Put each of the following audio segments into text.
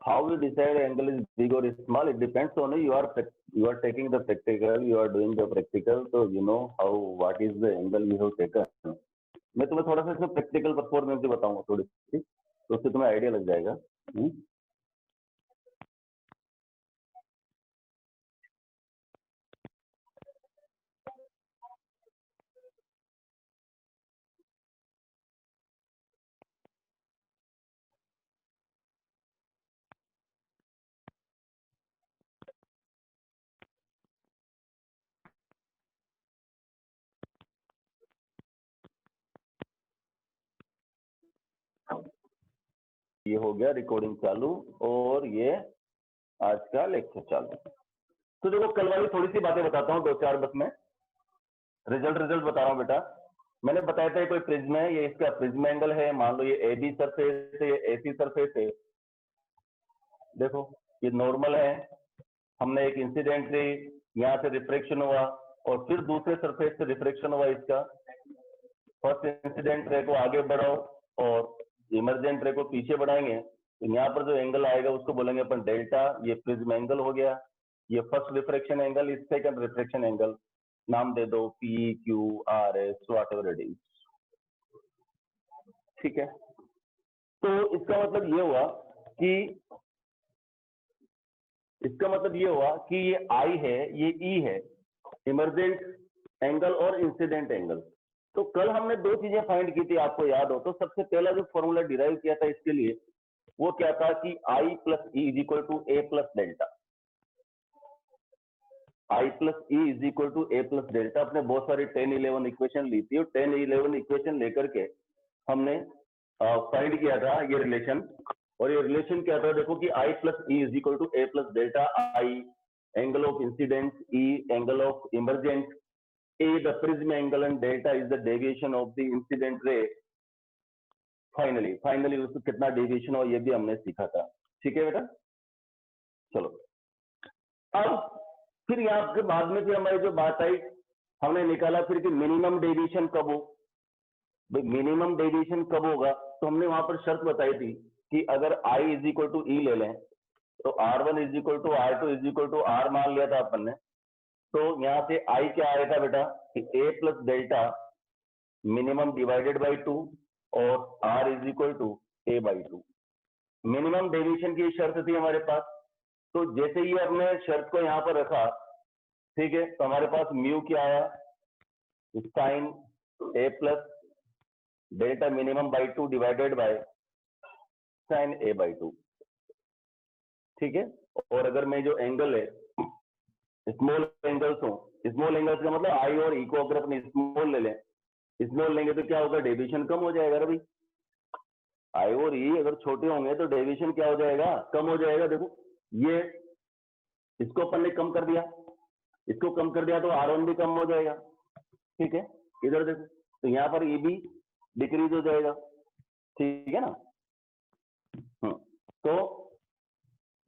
How you decide angle is big or small? It depends on you are taking the practical, you are doing the practical, so you know how what is the angle you have taken. मैं तुम्हें थोड़ा सा इसमें practical performance भी बताऊंगा थोड़ी सी, तो उससे तुम्हें आइडिया लग जाएगा। ये हो गया रिकॉर्डिंग चालू और ये आज का लेक्चर चालू। तो देखो कल वाली थोड़ी सी बातें बताता हूँ, 2-4 बस में रिजल्ट बता रहा हूँ बेटा। मैंने बताया था कोई प्रिज्म है, ये इसका प्रिज्म एंगल है, मान लो ये ए बी सरफेस है, ये एसी सरफेस है। देखो ये नॉर्मल है, हमने एक इंसिडेंट ली, यहाँ से रिफ्रेक्शन हुआ और फिर दूसरे सरफेस से रिफ्रेक्शन हुआ इसका। फर्स्ट इंसिडेंट रे को आगे बढ़ाओ और इमरजेंट रे को पीछे बढ़ाएंगे, तो यहाँ पर जो एंगल आएगा उसको बोलेंगे अपन डेल्टा। ये प्रिज्म एंगल हो गया। ये फर्स्ट रिफ्रेक्शन एंगल, इस सेकंड रिफ्रेक्शन एंगल, नाम दे दो P Q R S what ever it is. ठीक है, तो इसका मतलब ये हुआ कि ये आई है, ये ई है, इमरजेंट एंगल और इंसिडेंट एंगल। तो कल हमने 2 चीजें फाइंड की थी, आपको याद हो तो। सबसे पहला जो फॉर्मूला डिराइव किया था इसके लिए वो क्या था कि I plus E is equal to A plus delta. I plus E is equal to A plus delta. अपने बहुत सारी 10-11 इक्वेशन ली थी और 10-11 इक्वेशन लेकर के हमने फाइंड किया था ये रिलेशन। और ये रिलेशन क्या था, देखो कि I plus E is equal to A plus delta. I angle of incident, E angle of emergent, A the prism angle and delta is the deviation of the incident ray. Finally उसको कितना deviation हो ये भी हमने सीखा था। ठीक है बेटा, चलो अब फिर यहाँ के बाद में फिर हमारी जो बात आई, हमने निकाला फिर कि मिनिमम डेविएशन कब हो। भाई मिनिमम डेविएशन कब होगा, तो हमने वहां पर शर्त बताई थी कि अगर I is equal to e ले लें तो R1 is equal to R2 is equal to R मान लिया था अपन ने। तो यहाँ से I क्या आया था बेटा कि A plus delta minimum divided by 2 और R is equal to A by 2। Minimum deviation की शर्त थी हमारे पास। तो जैसे ही हमने शर्त को यहाँ पर रखा, ठीक है, तो हमारे पास म्यू क्या आया, sine A plus delta minimum by 2 divided by sine A by 2। ठीक है, और अगर मैं जो एंगल है स्मॉल एंगल्स हो, स्मॉल एंगल्स का मतलब आई और ई को अगर अपने स्मॉल ले लें, स्मॉल लेंगे तो क्या होगा, डेविएशन कम हो जाएगा। भाई आई और ई अगर छोटे होंगे तो डेविएशन क्या हो जाएगा, कम हो जाएगा। देखो ये इसको अपन ने कम कर दिया, इसको कम कर दिया तो R1 भी कम हो जाएगा। ठीक है, इधर देखो तो यहाँ पर ई भी डिक्रीज हो जाएगा। ठीक है ना। तो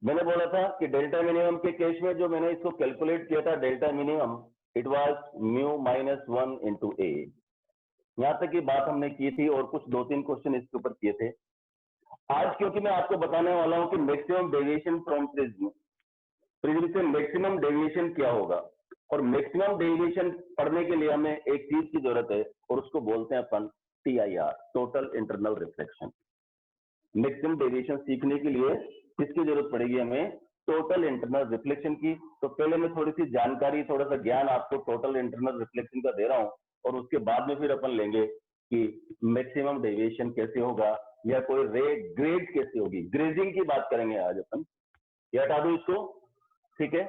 मैंने बोला था कि डेल्टा मिनिमम के केस में जो मैंने इसको कैलकुलेट किया था delta minimum, it was mu minus 1 into A. यहां तक की बात हमने की थी और कुछ 2-3 क्वेश्चन इसके ऊपर किए थे। आज क्योंकि मैं आपको बताने वाला हूं कि मैक्सिमम डेविएशन फ्रॉम प्रिज्म से मैक्सिमम डेविएशन क्या होगा, और मैक्सिमम डेविएशन पढ़ने के लिए हमें एक चीज की जरूरत है और उसको बोलते हैं अपन TIR, total internal reflection. Maximum deviation सीखने के लिए किसकी जरूरत पड़ेगी, हमें टोटल इंटरनल रिफ्लेक्शन की। तो पहले मैं थोड़ी सी जानकारी, थोड़ा सा ज्ञान आपको टोटल इंटरनल रिफ्लेक्शन का दे रहा हूं और उसके बाद में फिर अपन लेंगे कि मैक्सिमम डेविएशन कैसे होगा या कोई रे ग्रेड कैसे होगी, ग्रेडिंग की बात करेंगे आज अपन। ये हटा दो इसको। ठीक है,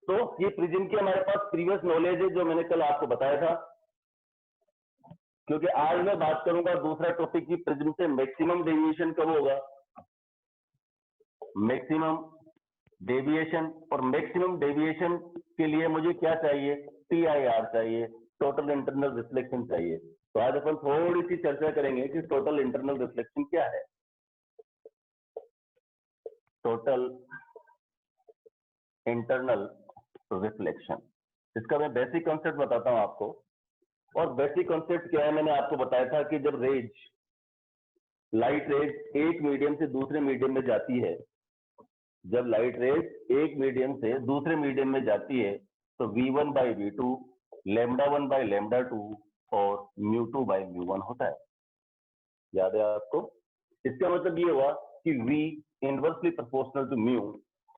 तो ये प्रिज्म की हमारे पास प्रीवियस नॉलेज है जो मैंने कल आपको बताया था, क्योंकि आज मैं बात करूंगा दूसरा टॉपिक की प्रिज्म से मैक्सिमम डेविएशन कब होगा, मैक्सिमम डेविएशन। और मैक्सिमम डेविएशन के लिए मुझे क्या चाहिए, TIR चाहिए, टोटल इंटरनल रिफ्लेक्शन चाहिए। तो आज अपन थोड़ी सी चर्चा करेंगे कि टोटल इंटरनल रिफ्लेक्शन क्या है। टोटल इंटरनल रिफ्लेक्शन, इसका मैं बेसिक कॉन्सेप्ट बताता हूं आपको। और बेसिक कॉन्सेप्ट क्या है, मैंने आपको बताया था कि जब लाइट रेज एक मीडियम से दूसरे मीडियम में जाती है, जब लाइट रेज एक मीडियम से दूसरे मीडियम में जाती है तो v1 बाई v2, λ1 बाई λ2 और μ2 बाई μ1 होता है। याद है आपको? इसका मतलब ये हुआ कि v inversely proportional to mu.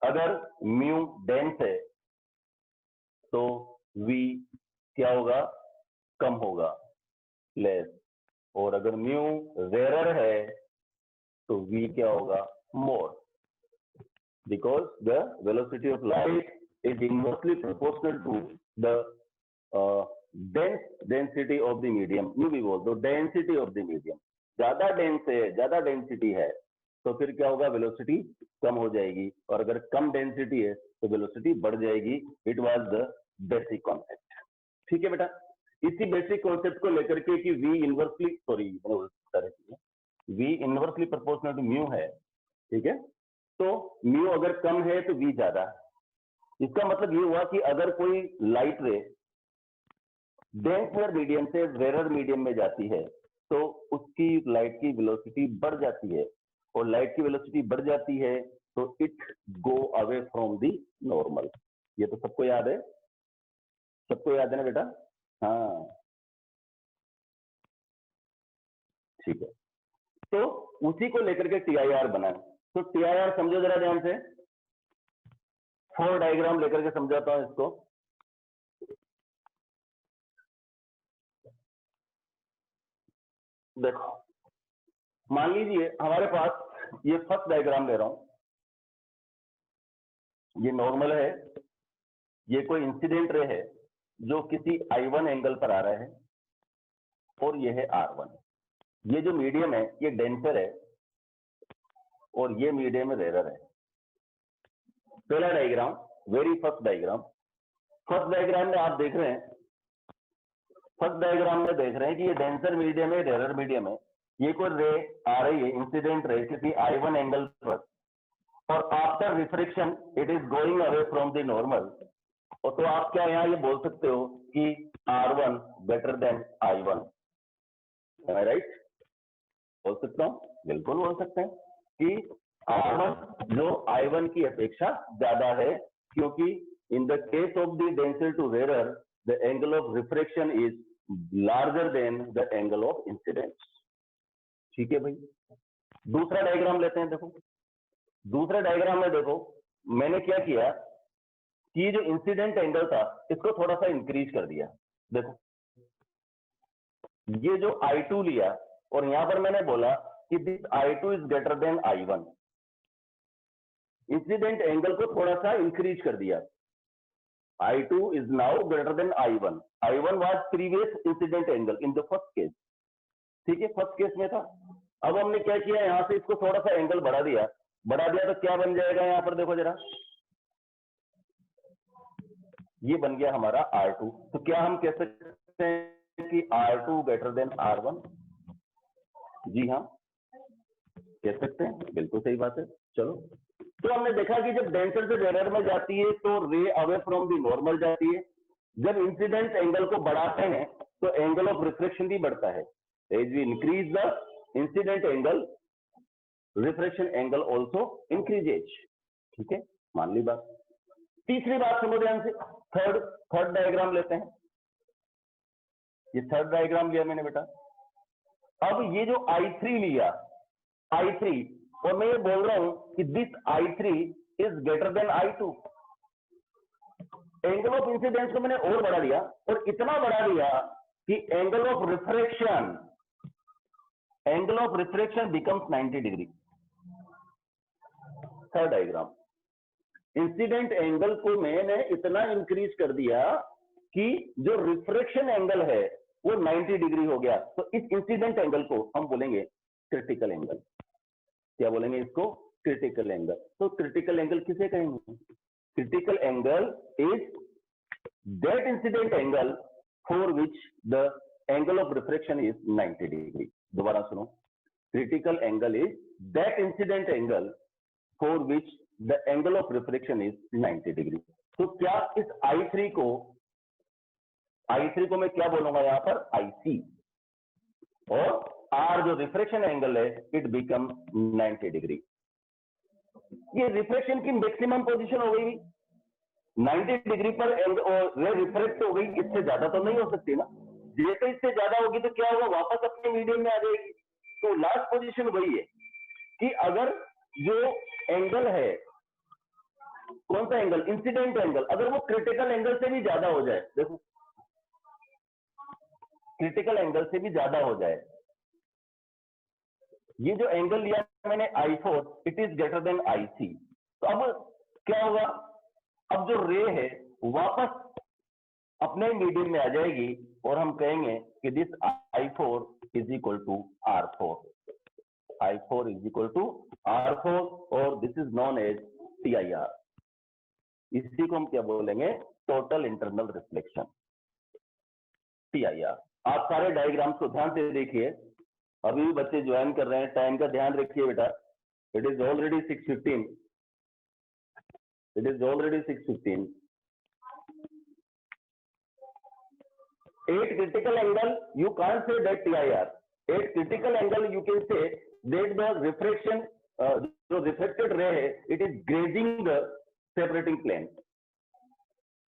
अगर म्यू डेंस है तो v क्या होगा? कम होगा, लेस। और अगर म्यू रेयर है तो v क्या होगा? मोर, because the velocity of light is inversely proportional to the density of the medium। यूं भी बोल दो density of the medium। ज्यादा डेंस है, ज्यादा डेंसिटी है तो फिर क्या होगा? वेलोसिटी कम हो जाएगी, और अगर कम डेंसिटी है तो वेलोसिटी बढ़ जाएगी। It was the basic concept. ठीक है बेटा, इसी बेसिक कॉन्सेप्ट को लेकर के कि v inversely proportional to mu है, ठीक है, तो म्यू अगर कम है तो v ज्यादा। इसका मतलब ये हुआ कि अगर कोई लाइट रे डेंसर मीडियम से रेयर मीडियम में जाती है तो उसकी लाइट की वेलोसिटी बढ़ जाती है, और लाइट की वेलोसिटी बढ़ जाती है तो it go away from the normal. ये तो सबको याद है, सबको याद है ना बेटा? हाँ ठीक है, तो उसी को लेकर के TIR बना। तो TIR समझो जरा ध्यान से, 4 डायग्राम लेकर के समझाता हूं इसको। देखो, मान लीजिए हमारे पास ये फर्स्ट डायग्राम ले रहा हूं, ये नॉर्मल है, ये कोई इंसिडेंट रे है जो किसी I1 एंगल पर आ रहा है, और ये है R1। ये जो मीडियम है ये डेंसर है और ये मीडियम रेयर है। पहला diagram, very first diagram. First diagram में आप देख रहे हैं, फर्स्ट डायग्राम में देख रहे हैं कि ये डेंसर मीडियम है, रेयर मीडियम है। ये कोई रे आ रही है, इंसिडेंट रे किसी I1 एंगल पर, और after refraction it is going away from the normal. और तो आप क्या यहाँ ये बोल सकते हो कि R1 better than I1, right? बोल सकता हूँ, बिल्कुल बोल सकते हैं कि R1 जो I1 की अपेक्षा ज्यादा है, क्योंकि in the case of the denser to rare the angle of refraction is larger than the angle of incidence. ठीक है भाई, दूसरा डायग्राम लेते हैं। देखो, दूसरे डायग्राम में देखो मैंने क्या किया कि ये जो इंसिडेंट एंगल था इसको थोड़ा सा इंक्रीज कर दिया। देखो, ये जो I2 लिया और यहां पर मैंने बोला कि this I2 is greater then I1। Incident angle को थोड़ा सा इंक्रीज कर दिया। I2 is now greater than I1। I1 was previous incident angle in the first case. ठीक है, फर्स्ट केस में था। अब हमने क्या किया, यहां से इसको थोड़ा सा एंगल बढ़ा दिया। तो क्या बन जाएगा? यहां पर देखो जरा, ये बन गया हमारा R2। तो क्या हम कह सकते हैं कि R2 ग्रेटर देन R1? जी हाँ, कह सकते हैं, बिल्कुल सही बात है। चलो, तो हमने देखा कि जब डेंसर से रेयर में जाती है तो रे अवे फ्रॉम दी नॉर्मल जाती है। जब इंसिडेंट एंगल को बढ़ाते हैं तो एंगल ऑफ रिफ्रेक्शन भी बढ़ता है। As we increase the incident angle, refraction angle also increases. ठीक है, मान ली बात। तीसरी बात सुनो ध्यान से, थर्ड डायग्राम लेते हैं। ये थर्ड डायग्राम लिया मैंने बेटा। अब ये जो I3 लिया, I3, और मैं ये बोल रहा हूं कि this I3 is greater then I2। Angle of incidence को मैंने और बढ़ा दिया, और इतना बढ़ा दिया कि angle of refraction becomes 90 degree. Third diagram, incident angle को मैंने इतना इंक्रीज कर दिया कि जो रिफ्रेक्शन एंगल है वो 90 डिग्री हो गया। तो इस इंसिडेंट एंगल को हम बोलेंगे क्रिटिकल एंगल। क्या बोलेंगे इसको? Critical angle. तो क्रिटिकल एंगल किसे कहेंगे? Critical angle is that incident angle for which the angle of refraction is 90 degree. दोबारा सुनो, critical angle is that incident angle for which the angle of reflection is 90 degree. तो क्या इस I3 को I3 को मैं क्या बोलूंगा यहां पर, IC, और R जो रिफ्रैक्शन एंगल है इट बिकम 90 डिग्री। ये रिफ्रैक्शन की मैक्सिमम पोजीशन हो गई 90 डिग्री पर रे रिफ्रैक्ट हो गई, इससे ज्यादा तो नहीं हो सकती ना। जैसे इससे ज्यादा होगी तो क्या होगा, वापस अपने मीडियम में आ जाएगी। तो लास्ट पोजीशन वही है कि अगर जो एंगल है, कौन सा एंगल, इंसिडेंट एंगल, अगर वो क्रिटिकल एंगल से भी ज्यादा हो जाए, देखो क्रिटिकल एंगल से भी ज्यादा हो जाए, ये जो एंगल लिया मैंने I4, it is greater than IC, तो अब क्या होगा, अब जो रे है वापस अपने मीडियम में आ जाएगी और हम कहेंगे कि this I4 is equal to R4, I4 is equal to R4, और this is known as TIR। इसी को हम क्या बोलेंगे, टोटल इंटरनल रिफ्लेक्शन, TIR। आप सारे डायग्राम्स को ध्यान से देखिए, अभी भी बच्चे ज्वाइन कर रहे हैं, टाइम का ध्यान रखिए बेटा। It is already 6:15, it is already 6:15। 8 critical angle you can't say that TIR, 8 critical angle you can say that the refraction, जो refracted ray है it is grazing the separating plane,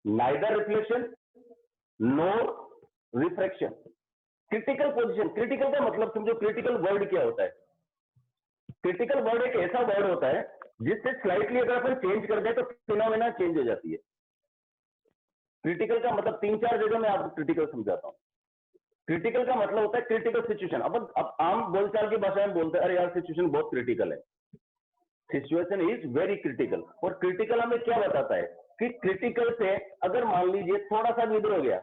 neither reflection nor refraction। Critical position, critical का मतलब समझो, critical word क्या होता है, critical word एक ऐसा वर्ड होता है जिससे स्लाइटली अगर अपन चेंज कर दें तो फिनोमेना चेंज हो जाती है। क्रिटिकल का मतलब 3-4 जगह मैं आपको क्रिटिकल समझाता हूं। क्रिटिकल का मतलब होता है क्रिटिकल सिचुएशन। अब आम बोलचाल की भाषा में बोलते हैं अरे यार सिचुएशन बहुत क्रिटिकल है, सिचुएशन इज वेरी क्रिटिकल। और क्रिटिकल हमें क्या बताता है कि क्रिटिकल से अगर मान लीजिए थोड़ा सा भी इधर हो गया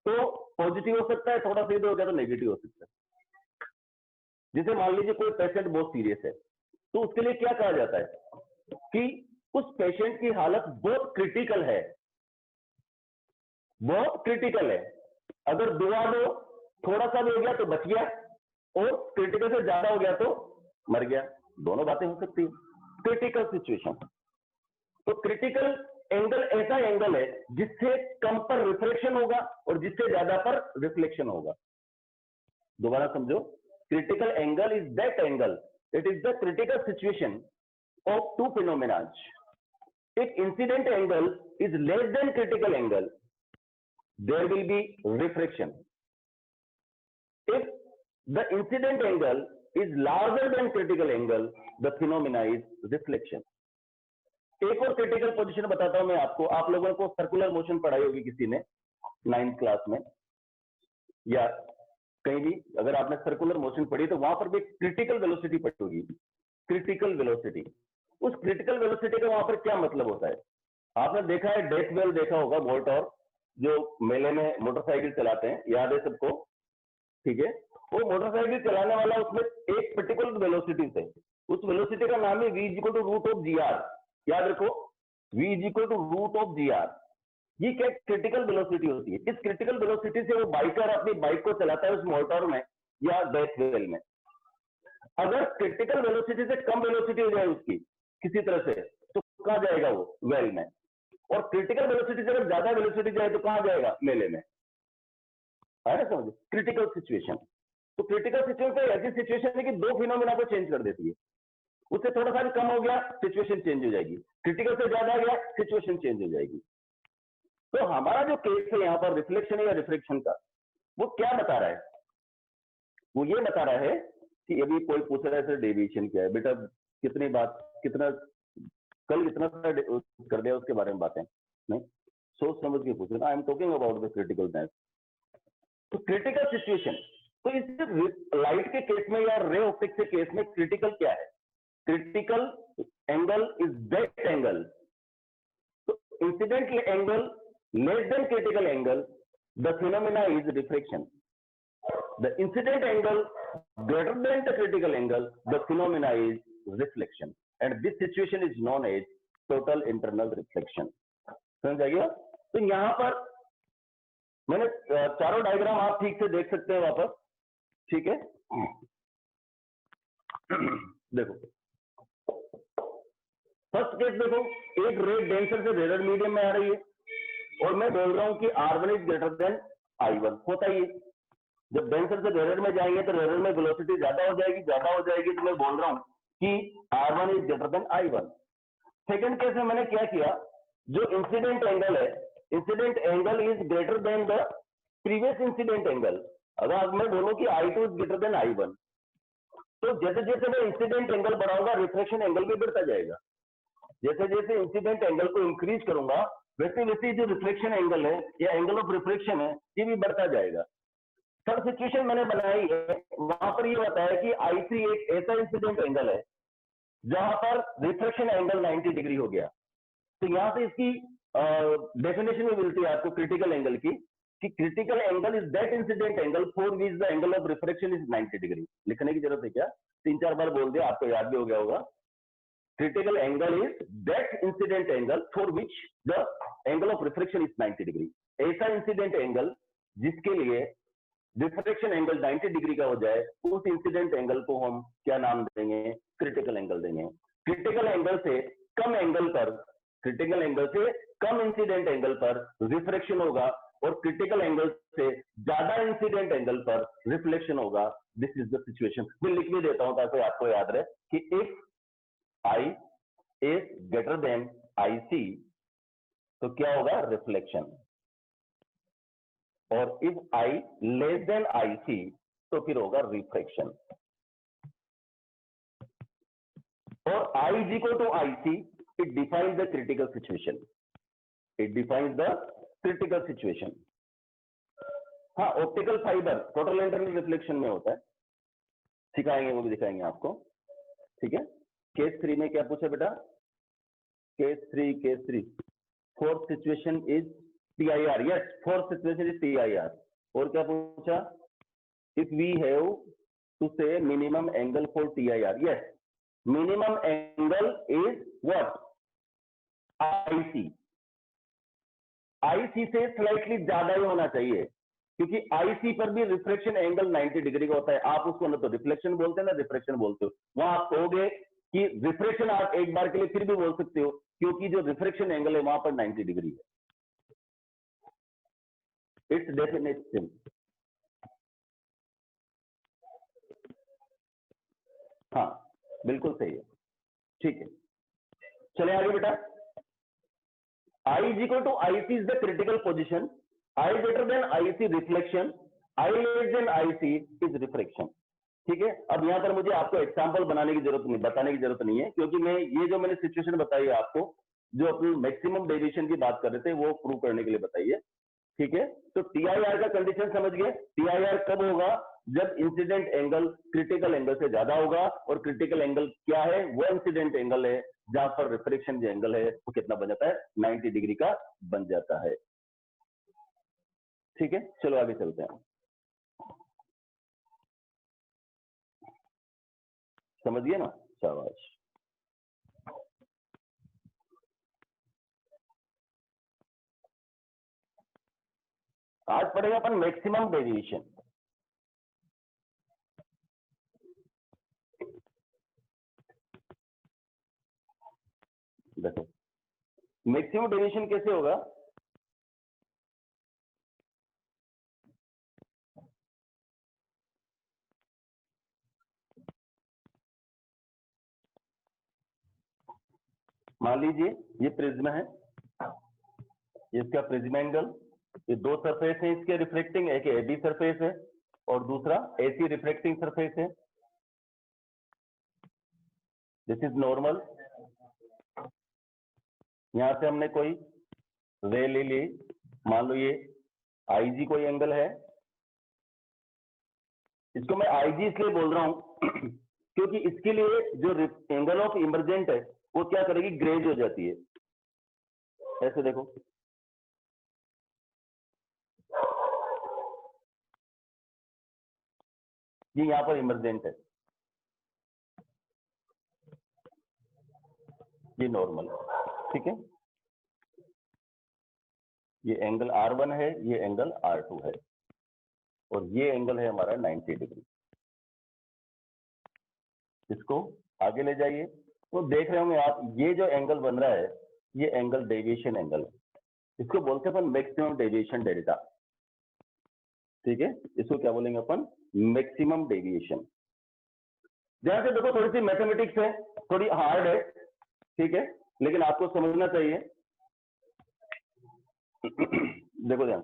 तो पॉजिटिव हो सकता है, थोड़ा सा इधर हो गया तो नेगेटिव हो सकता है। जैसे मान लीजिए कोई पेशेंट बहुत सीरियस है तो उसके लिए क्या कहा जाता है कि उस पेशेंट की हालत बहुत क्रिटिकल है, बहुत क्रिटिकल है। अगर दुआ दो, थोड़ा सा भी हो गया तो बच गया, और क्रिटिकल से ज्यादा हो गया तो मर गया, दोनों बातें हो सकती है। क्रिटिकल सिचुएशन, तो क्रिटिकल एंगल ऐसा एंगल है जिससे कम पर रिफ्लेक्शन होगा और जिससे ज्यादा पर रिफ्लेक्शन होगा। दोबारा समझो, critical angle is that angle, it is the critical situation of two phenomena. If incident angle is less than critical angle, there will be refraction. If the incident angle is larger than critical angle, the phenomena is reflection. एक और critical position बताता हूं मैं आपको। आप लोगों को circular motion पढ़ाई होगी किसी ने 9th क्लास में, या कहीं भी अगर आपने सर्कुलर मोशन पढ़ी तो वहां पर भी क्रिटिकल वेलोसिटी पढ़ी होगी। क्रिटिकल वेलोसिटी, उस क्रिटिकल वेलोसिटी का वहां पर क्या मतलब होता है? आपने देखा है डेथ बेल देखा होगा, वोल्ट और जो मेले में मोटरसाइकिल चलाते हैं, याद है सबको, ठीक है? वो मोटरसाइकिल चलाने वाला उसमें एक पर्टिकुलर वेलोसिटी से, उस वेलोसिटी का नाम है v equal to root of g r. याद रखो, v equal to root of g r. ये क्या क्रिटिकल वेलोसिटी होती है। इस क्रिटिकल वेलोसिटी से वो बाइकर अपनी बाइक को चलाता है उस मोटर में या डेथ बेल में। अगर क्रिटिकल वेलोसिटी से कम वेलोसिटी हो जाए उसकी किसी तरह से, तो कहां जाएगा वो? वेल में। और क्रिटिकल वेलोसिटी से अगर ज्यादा वेलोसिटी जाए तो कहां जाएगा? मेले में। है ना समझ? Critical situation. तो क्रिटिकल सिचुएशन ऐसी सिचुएशन है कि दो फिनोमेना को चेंज कर देती है। उससे थोड़ा सा भी कम हो गया, सिचुएशन चेंज हो जाएगी। क्रिटिकल से ज्यादा गया, सिचुएशन चेंज हो जाएगी। तो हमारा जो केस है यहाँ पर रिफ्लेक्शन या रिफ्रैक्शन का, वो क्या बता रहा है? वो ये बता रहा है कि अभी कोई पूछ रहा है सर डेविएशन क्या है, बेटा कितनी बात, कितना कल इतना कर दिया उसके बारे में बातें नहीं, सोच समझ के पूछ रहे। I am talking about the criticalness. तो क्रिटिकल सिचुएशन, तो इस लाइट के केस में या रे ऑप्टिक्स के केस में क्रिटिकल क्या है? Critical angle is that angle, तो incident angle less than critical angle, the phenomena is refraction. The incident angle greater than the critical angle, the phenomena is reflection, and this situation is known as total internal reflection। समझ आ गया? तो यहां पर मैंने चारों diagram आप ठीक से देख सकते हैं वापस, ठीक है? देखो फर्स्ट केस देखो, एक रे डेंसर से रेडर मीडियम में आ रही है और मैं बोल रहा हूं कि R1 is greater then I1, होता ही है। जब डेंसर से रेयर में जाएंगे तो रेयर में वेलोसिटी ज्यादा हो जाएगी, तो मैं बोल रहा हूं कि R1 is greater then I1। Second case में मैंने क्या किया, जो इंसिडेंट एंगल है, incident angle is greater then the previous incident angle. अगर मैं बोलूं कि I2 is greater then I1, तो जैसे जैसे मैं इंसिडेंट एंगल बढ़ाऊंगा रिफ्लेक्शन एंगल भी बढ़ता जाएगा। जैसे जैसे इंसिडेंट एंगल को इंक्रीज करूंगा वैसे वैसे जो रिफ्लेक्शन एंगल है या एंगल ऑफ रिफ्लेक्शन है ये भी बढ़ता जाएगा। थर्ड सिचुएशन मैंने बनाई है, वहां पर ये बताया कि I3 एक ऐसा इंसिडेंट एंगल है जहां पर रिफ्लेक्शन एंगल 90 डिग्री हो गया। तो यहां से इसकी डेफिनेशन में मिलती है आपको क्रिटिकल एंगल की, कि critical angle is that incident angle for which the angle of reflection is 90 degree. लिखने की जरूरत है क्या, 3-4 बार बोल दिया, आपको याद भी हो गया होगा। Critical angle is that incident angle for which the angle of reflection is 90 degree. ऐसा इंसिडेंट एंगल जिसके लिए रिफ्लेक्शन एंगल 90 डिग्री का हो जाए, उस इंसिडेंट एंगल को हम क्या नाम देंगे, क्रिटिकल एंगल देंगे। क्रिटिकल एंगल से कम एंगल पर, क्रिटिकल एंगल से कम इंसिडेंट एंगल पर रिफ्लेक्शन होगा और क्रिटिकल एंगल से ज्यादा इंसिडेंट एंगल पर रिफ्लेक्शन होगा। This is the situation. मैं लिख भी देता हूं ताकि आपको याद रहे कि if I is greater than IC तो क्या होगा, रिफ्लेक्शन, और if I less than IC तो फिर होगा रिफ्लेक्शन। और I is equal to IC, it defines the critical situation, it defines the critical situation. हाँ, optical fibre total internal reflection में होता है, सिखाएंगे, वो भी दिखाएंगे आपको, ठीक है। केस 3 में क्या पूछा बेटा, case 3 fourth situation is TIR, yes, fourth situation is TIR। और क्या पूछा, इफ वी हैव टू से minimum angle for TIR, yes, minimum angle is what, IC। IC से स्लाइटली ज्यादा ही होना चाहिए, क्योंकि IC पर भी रिफ्लेक्शन एंगल 90 डिग्री का होता है। आप उसको ना तो रिफ्लेक्शन बोलते हैं ना रिफ्रेक्शन बोलते हो। वहां आप कहोगे कि रिफ्लेक्शन आप एक बार के लिए फिर भी बोल सकते हो, क्योंकि जो रिफ्लेक्शन एंगल है वहां पर 90 डिग्री है। It's definition. हाँ, बिल्कुल सही है, ठीक है। चले आगे बेटा। I is equal to IC is the critical position. I greater than IC reflection. I less than IC is refraction. ठीक है। अब यहां पर मुझे आपको एग्जांपल बनाने की जरूरत नहीं, बताने की जरूरत नहीं है, क्योंकि मैं ये जो मैंने सिचुएशन बताई है आपको, जो अपनी मैक्सिमम डेविएशन की बात कर रहे थे, वो प्रूव करने के लिए बताई है, ठीक है। तो TIR का कंडीशन समझ गए। TIR कब होगा, जब इंसिडेंट एंगल क्रिटिकल एंगल से ज्यादा होगा, और क्रिटिकल एंगल क्या है, वो इंसिडेंट एंगल है जहां पर रिफ्लेक्शन जो एंगल है वो कितना बन जाता है, 90 डिग्री का बन जाता है, ठीक है। चलो आगे चलते हैं, समझ गए ना, शाबाश। आज पढ़ेगा अपन मैक्सिमम डेविएशन। देखो मैक्सिमम डेविएशन कैसे होगा, मान लीजिए ये प्रिज्म है, इसका प्रिज्म एंगल, ये दो सरफेस है इसके रिफ्लेक्टिंग, एक AB सरफेस है और दूसरा AC रिफ्लेक्टिंग सरफेस है। This is normal. यहां से हमने कोई रे ले ली, मान लो ये IG कोई एंगल है, इसको मैं IG इसलिए बोल रहा हूं क्योंकि इसके लिए जो एंगल ऑफ इमर्जेंट है वो क्या करेगी, ग्रेज हो जाती है। ऐसे देखो, ये यहां पर इमर्जेंट है, ये नॉर्मल, ठीक है। ये एंगल R1 है, ये एंगल R2 है, और ये एंगल है हमारा 90 डिग्री। इसको आगे ले जाइए तो देख रहे होंगे आप, ये जो एंगल बन रहा है ये एंगल डेविएशन एंगल है, इसको बोलते हैं अपन मैक्सिमम डेविएशन डेल्टा। ठीक है, इसको क्या बोलेंगे अपन? Maximum deviation. ध्यान से देखो, थोड़ी सी मैथमेटिक्स है, थोड़ी हार्ड है, ठीक है, लेकिन आपको समझना चाहिए। देखो ध्यान,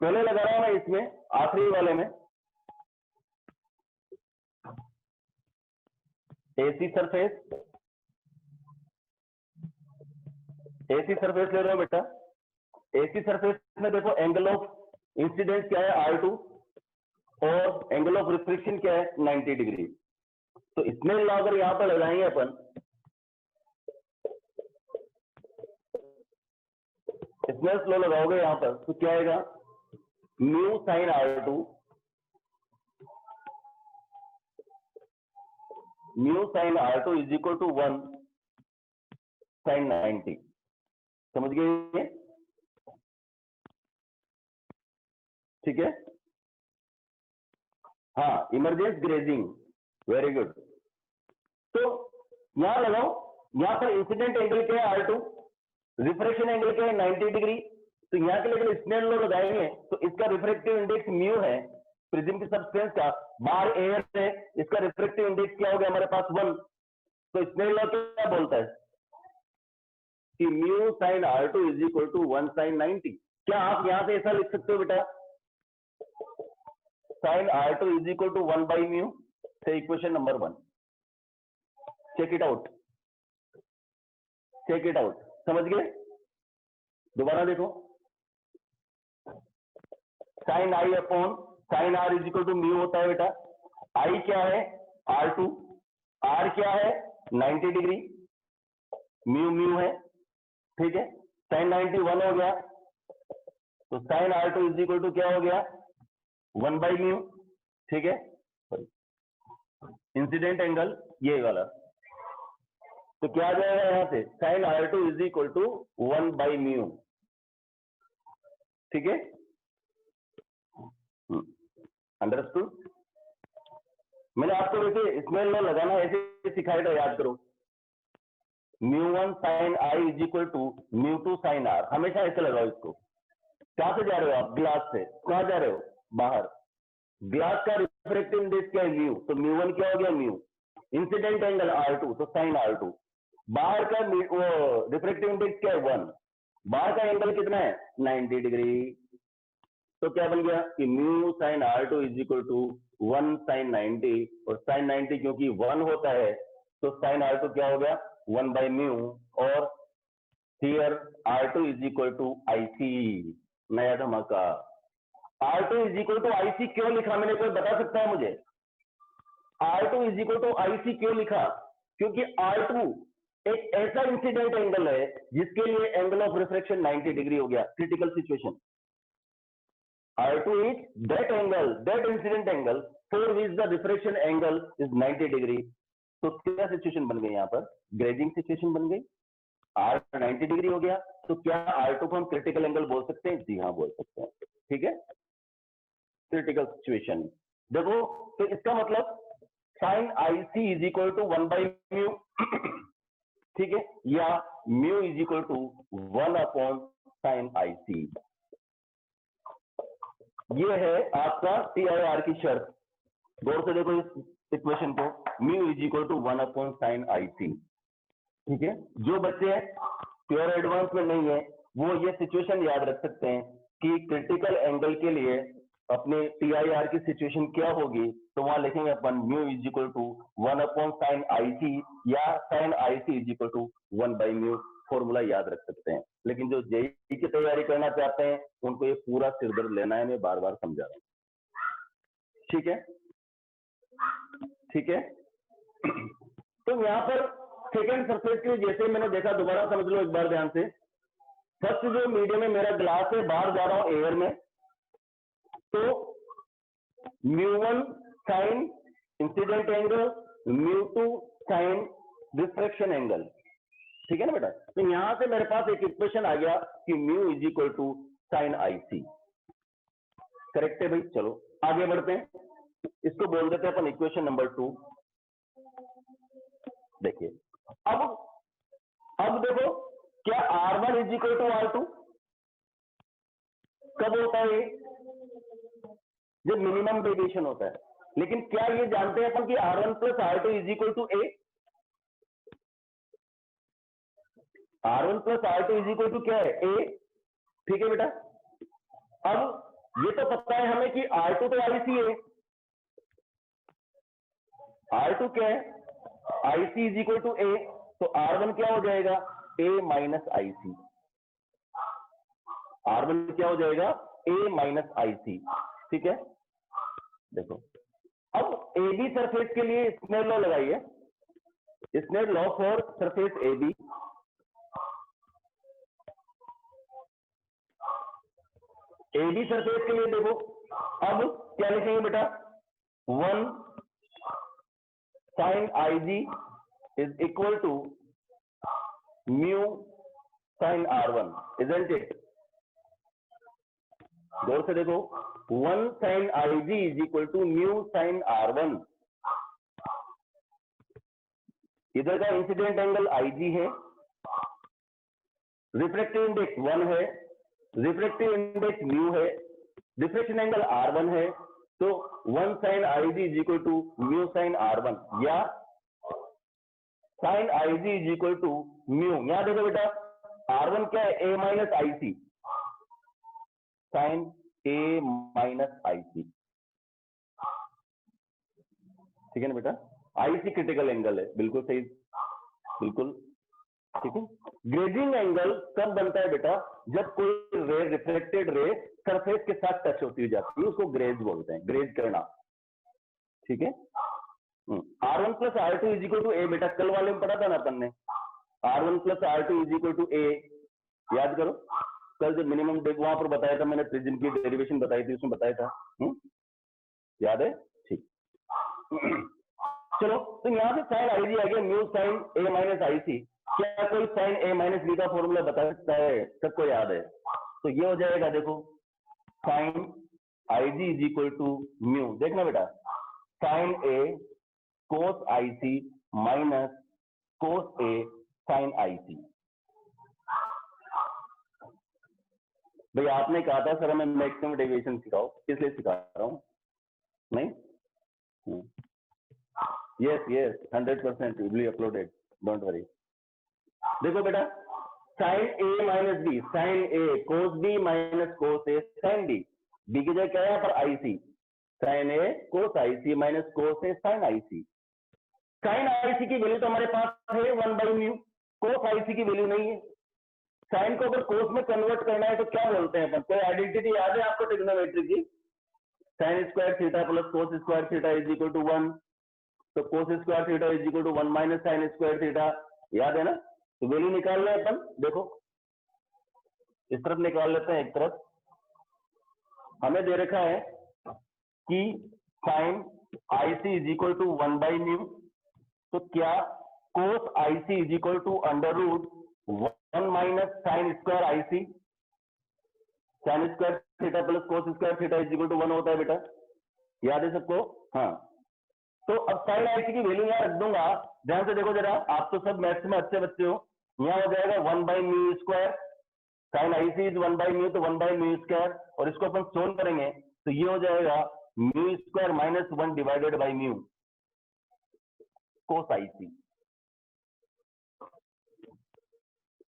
पहले लगा रहा हूं मैं इसमें, आखिरी वाले में एसी सरफेस ले रहा हूं बेटा। एसी सरफेस में देखो एंगल ऑफ इंसिडेंस क्या है R2 और एंगल ऑफ रिफ्लेक्शन क्या है 90 डिग्री। तो इसमें अगर यहां पर लगाएंगे अपन, इसमें स्लो लगाओगे यहां पर, तो क्या आएगा? Mu sine R2 is equal to 1 sine 90। समझ गए? ठीक है, हाँ, इमरजेंस ग्रेजिंग, वेरी गुड। तो यहां लगाओ, यहां पर इंसिडेंट एंगल क्या है R2, रिफ्रैक्शन एंगल क्या है 90 डिग्री। तो यहाँ के लिए स्नेल लॉ लगाएंगे तो इसका रिफ्रैक्टिव इंडेक्स म्यू है, प्रिज्म की सब्सटेंस का, बाहर एयर है, इसका रिफ्रैक्टिव इंडेक्स क्या हो गया हमारे पास 1। तो स्नेल लॉ क्या बोलता है कि mu sine R2 is equal to 1 sine 90। क्या आप यहां से ऐसा लिख सकते हो बेटा, sine R2 is equal to 1 by mu? से equation number 1, check it out, समझ गए? दोबारा देखो, sine I upon sine R is equal to mu होता है बेटा। आई क्या है? R2, आर क्या है 90 डिग्री, म्यू है, ठीक है। साइन 90 1 हो गया, तो sign R2 is equal to क्या हो गया 1 बाई म्यू, ठीक है। इंसिडेंट एंगल ये वाला, तो क्या आ जाएगा यहां से, sine R2 is equal to 1 by mu, ठीक है। अंडरस्टूड? मैंने आपको वैसे स्मेल लॉ लगाना ऐसे सिखाया था, याद करो। μ1 sine I is equal to μ2 sine R, हमेशा ऐसे लगाओ इसको। कहां से जा रहे हो आप? ग्लास से। कहां जा रहे हो? बाहर। ग्लास का रिफ्रैक्टिव इंडेक्स क्या है म्यू, तो μ1 क्या हो गया म्यू, इंसिडेंट एंगल R2 तो साइन R2, बाहर का वो रिफ्रैक्टिव इंडेक्स क्या है 1, बाहर का एंगल कितना है 90 डिग्री। तो क्या बन गया कि mu sine R2 is equal to 1 sine 90, और साइन 90 क्योंकि 1 होता है तो साइन R2 क्या हो गया 1 बाई म्यू, और here R2 is equal to IC। नया धमाका, R2 is equal to IC क्यों लिखा मैंने, कोई बता सकता है मुझे? R2 is equal to IC क्यों लिखा? क्योंकि R2 एक ऐसा इंसिडेंट एंगल है जिसके लिए एंगल ऑफ रिफ्रैक्शन 90 डिग्री हो गया, critical situation. R2 is that angle, that incident angle for which the diffraction angle is 90 degree. तो क्या सिचुएशन बन गई यहाँ पर? ग्रेजिंग सिचुएशन बन गई। R 90 डिग्री हो गया, तो क्या R2 को हम क्रिटिकल एंगल बोल सकते हैं? जी हाँ, बोल सकते हैं, ठीक है। क्रिटिकल सिचुएशन देखो, तो इसका मतलब sine IC is equal to 1 by mu, ठीक है, या mu is equal to 1 upon sine IC। ये है आपका TIR की शर्त। गौर से देखो इस इक्वेशन को, mu is equal to 1 upon sine IC, ठीक है। जो बच्चे प्योर एडवांस में नहीं है वो ये सिचुएशन याद रख सकते हैं कि क्रिटिकल एंगल के लिए अपने TIR की सिचुएशन क्या होगी, तो वहां लिखेंगे अपन mu is equal to 1 upon sine IC, या sine IC is equal to 1 by mu, formula याद रख सकते हैं। लेकिन जो जेईई की तैयारी करना चाहते हैं उनको ये पूरा सिरदर्द लेना है, मैं बार बार समझा रहा हूं, ठीक है, ठीक है। तो यहाँ पर सेकेंड सरफेस के लिए जैसे मैंने देखा, दोबारा समझ लो एक बार ध्यान से। फर्स्ट जो मीडियम में मेरा ग्लास है, बाहर जा रहा हूं एयर में, तो μ1 sine incident angle, μ2 sine refraction angle, ठीक है ना बेटा। तो यहां से मेरे पास एक इक्वेशन आ गया कि mu is equal to sine IC। Correct है भाई? चलो आगे बढ़ते हैं, इसको बोल देते हैं अपन इक्वेशन नंबर 2। देखिए अब देखो क्या R1 is equal to R2? कब होता है ये? जब मिनिमम डेविएशन होता है। लेकिन क्या ये जानते हैं अपन कि R1 plus R2 is equal to A? R1 plus R2 is equal to क्या है? A। ठीक है बेटा। अब ये तो पता है हमें कि R2 तो IC है। R2 क्या है? IC is equal to A। तो R1 क्या हो जाएगा? A minus IC। R1 क्या हो जाएगा? A minus IC। ठीक है, देखो अब AB सरफेस के लिए स्नेल लॉ लगाइए। Snell law for surface AB। AB surface के लिए देखो, अब क्या लिखेंगे बेटा? 1 sin IG is equal to mu sin R1, isn't it? गौर से देखो, 1 sin IG is equal to mu sin R1। इधर का इंसिडेंट एंगल IG है, रिफ्रैक्टिव इंडेक्स 1 है, रिफ्रैक्टिव इंडेक्स म्यू है, रिफ्लेक्शन एंगल R1 है, तो 1 sin IG is equal to mu sin R1 या sin IG is equal to mu। यहां देखो बेटा, R1 क्या है? A minus IC, sin A minus IC। ठीक है ना बेटा? IC क्रिटिकल एंगल है, बिल्कुल सही, बिल्कुल ठीक है। ग्रेजिंग एंगल कब बनता है बेटा? जब कोई रे, रिफ्लेक्टेड रे सरफेस के साथ टच होती जाती है, उसको ग्रेज बोलते हैं, ग्रेज करना। ठीक है। R1 plus R2 is equal to A, बेटा कल वाले में पढ़ा था ना अपन ने, R1 plus R2 is equal to A। याद करो, कल जब मिनिमम वहां पर बताया था मैंने, प्रिज्म की डेरिवेशन बताई थी, उसमें बताया था। याद है? ठीक। चलो, तो यहां से साइन IG आ गया, mu sign A minus IC। क्या कोई साइन A माइनस B का फॉर्मूला बता सकता है? सबको याद है? तो ये हो जाएगा, देखो sine IG is equal to mu. देखना बेटा, sine A cos IC minus cos A sine IC। भाई आपने कहा था सर हमें मैक्सिमम डेविएशन सिखाओ, इसलिए सिखा रहा हूं। नहीं, yes yes 100% will be uploaded, don't worry. देखो बेटा, sine A minus B, sine A cos B minus cos A sine B। B की जगह क्या है यहाँ पर? IC, sine A cos IC minus cos A sine IC। Sine IC की value तो हमारे पास है 1 बाई म्यू, कोस IC की वैल्यू नहीं है। साइन को अगर कोस में कन्वर्ट करना है तो क्या बोलते हैं अपन? कोई आइडेंटिटी याद है आपको ट्रिग्नोमेट्री की? Sine square theta plus cos square theta is equal to 1। तो cos square theta is equal to 1 minus sine square theta. याद है ना? तो वैल्यू निकाल लें अपन। देखो इस तरफ निकाल लेते हैं, एक तरफ हमें दे रखा है कि sine IC is equal to 1 by mu. तो क्या cos IC is equal to under root 1 minus sine square IC, sine square theta plus cos square theta is equal to 1 होता है बेटा। याद है सबको? हाँ। तो अब साइन IC की वैल्यू यहाँ रख दूंगा, ध्यान से देखो जरा, आप तो सब मैथ्स में अच्छे बच्चे हो। यहाँ हो जाएगा 1 by mu square, sine IC is 1 by mu, तो 1 बाई म्यू स्क्वायर, और इसको अपन सोल्व करेंगे तो ये हो जाएगा mu square minus 1 divided by mu cos IC।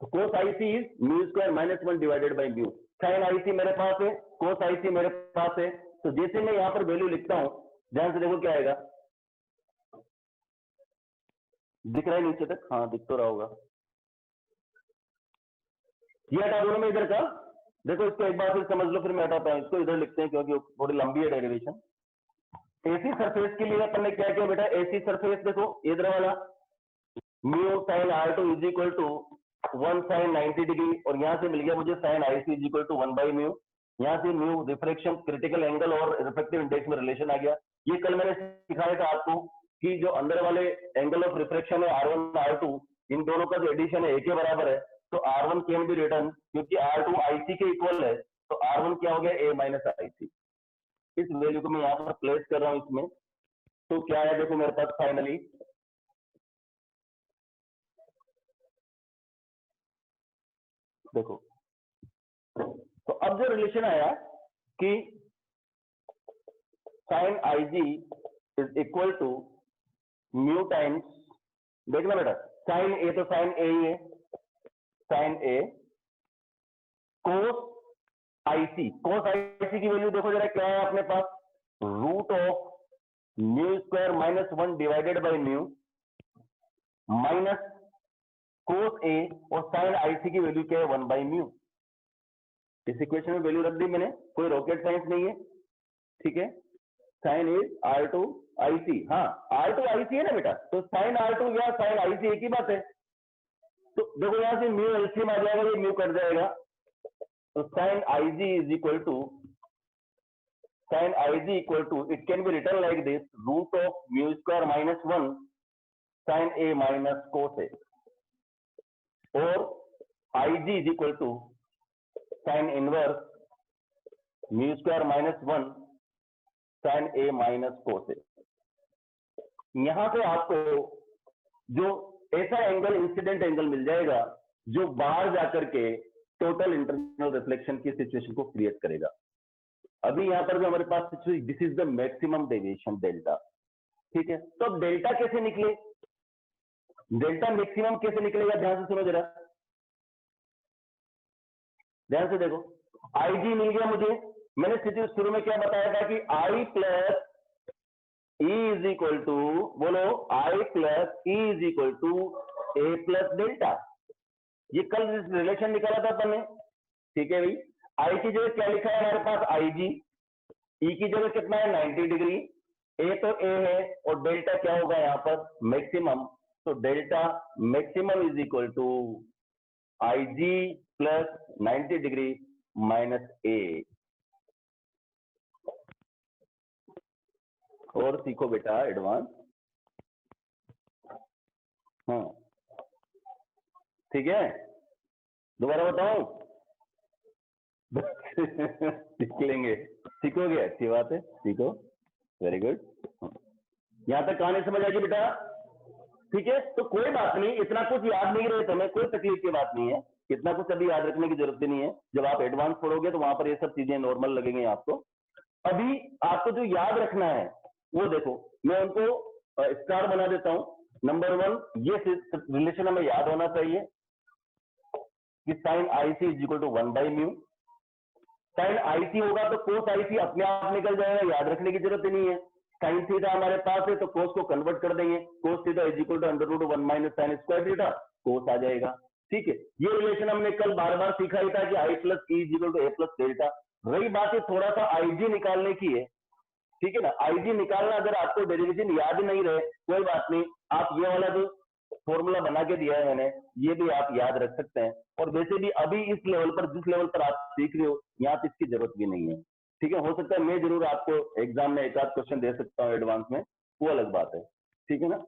तो cos IC is mu square minus 1 divided by mu. Sine IC मेरे पास है, कोस IC मेरे पास है, तो जैसे मैं यहाँ पर वैल्यू लिखता हूं, ध्यान से देखो क्या आएगा। दिख रहा है नीचे तक? हाँ दिख तो रहा होगा। ये हटा दो मैं इधर का, देखो इसको एक बार फिर समझ लो, फिर मैं हटाता हूं इसको, इधर लिखते हैं क्योंकि थोड़ी लंबी है डेरिवेशन। AC सरफेस के लिए अपन ने क्या किया बेटा? AC सरफेस देखो इधर वाला, mu sine R2 is equal to 1 sine 90 degree, और यहां से मिल गया मुझे sine IC is equal to 1 by mu. यहां से म्यू रिफ्लेक्शन क्रिटिकल एंगल और रिफ्लेक्टिव इंडेक्स में रिलेशन आ गया। ये कल मैंने सिखाया था आपको कि जो अंदर वाले एंगल ऑफ रिफ्लेक्शन है R1 R2, इन दोनों का जो एडिशन है A के बराबर है, तो R1 कैन बी रिटर्न, क्योंकि R2 IC के इक्वल है, तो R1 क्या हो गया? A minus IC। इस वैल्यू को मैं यहाँ पर प्लेस कर रहा हूं इसमें, तो क्या है देखो मेरे पास फाइनली देखो, तो अब जो रिलेशन आया कि sine I G is equal to mu times, देखना बेटा, साइन ए तो साइन ए ही है, sine A cos IC, cos IC की वैल्यू देखो जरा क्या है अपने पास, root of mu square minus 1 divided by mu minus cos A, और साइन आईसी की वैल्यू क्या है 1 बाई म्यू। इस इक्वेशन में वैल्यू रख दी मैंने, कोई रॉकेट साइंस नहीं है, ठीक है। साइन इज आर टू आई सी, हाँ आर टू आई सी है ना बेटा, तो साइन आर टू या साइन आई सी एक ही बात है। तो देखो यहां से म्यू एलसीएम आ जाएगा, ये म्यू कट जाएगा, तो sine I G is equal to, sine I G equal to, it can be written like this, root of mu square minus 1 sine A minus cos A, और I G is equal to sine inverse mu square minus 1 sine A minus cos A. यहां से आपको जो ऐसा angle, incident angle मिल जाएगा जो बाहर जाकर के टोटल इंटरनल रिफ्लेक्शन की सिचुएशन को क्रिएट करेगा। अभी यहां पर जो हमारे पास situation, this is the maximum deviation delta, ठीक है। तो अब डेल्टा कैसे निकले, डेल्टा मैक्सिमम कैसे निकलेगा, ध्यान से सुनो जरा, ध्यान से देखो, आई जी मिल गया मुझे, मैंने स्थिति शुरू में क्या बताया था कि I plus E is equal to, बोलो I plus E is equal to A plus delta, ये कल रिलेशन निकाला था अपन ने, ठीक है भाई। आई की जगह क्या लिखा है हमारे पास, आई जी, ई की जगह कितना है 90 डिग्री, ए तो ए है, और डेल्टा क्या होगा यहां पर मैक्सिमम, तो delta maximum is equal to I G plus 90 degree minus A. और सीखो बेटा एडवांस, हाँ ठीक है, दोबारा बताऊं सीख लेंगे, सीखोगे, अच्छी बात है, सीखो, वेरी गुड। यहां तक कहानी समझ आएगी बेटा, ठीक है। तो कोई बात नहीं, इतना कुछ याद नहीं रहे तुम्हें, कोई तकलीफ की बात नहीं है, इतना कुछ अभी याद रखने की जरूरत भी नहीं है, जब आप एडवांस पढ़ोगे तो वहां पर ये सब चीजें नॉर्मल लगेंगे आपको। अभी आपको जो याद रखना है वो देखो, मैं उनको स्टार बना देता हूं। नंबर 1, ये रिलेशन हमें याद होना चाहिए कि sine I C is equal to 1 by mu, sine I C होगा तो कोस आई सी अपने आप निकल जाएगा, याद रखने की जरूरत ही नहीं है। साइन थीटा हमारे पास है तो कोस को कन्वर्ट कर देंगे, cos theta is equal to under root 1 minus sine square theta, cos आ जाएगा, ठीक है। ये रिलेशन हमने कल बार बार सीखा ही था कि I plus E is equal to A plus delta. रही बात है थोड़ा सा आई जी निकालने की है, ठीक है ना, आई जी निकालना, अगर आपको डेरिवेशन याद नहीं रहे कोई बात नहीं, आप ये वाला जो फॉर्मूला बना के दिया है मैंने, ये भी आप याद रख सकते हैं। और वैसे भी अभी इस लेवल पर, जिस लेवल पर आप सीख रहे हो, यहाँ पे इसकी जरूरत भी नहीं है, ठीक है। हो सकता है मैं जरूर आपको एग्जाम में एक आध क्वेश्चन दे सकता हूँ एडवांस में, वो अलग बात है, ठीक है ना।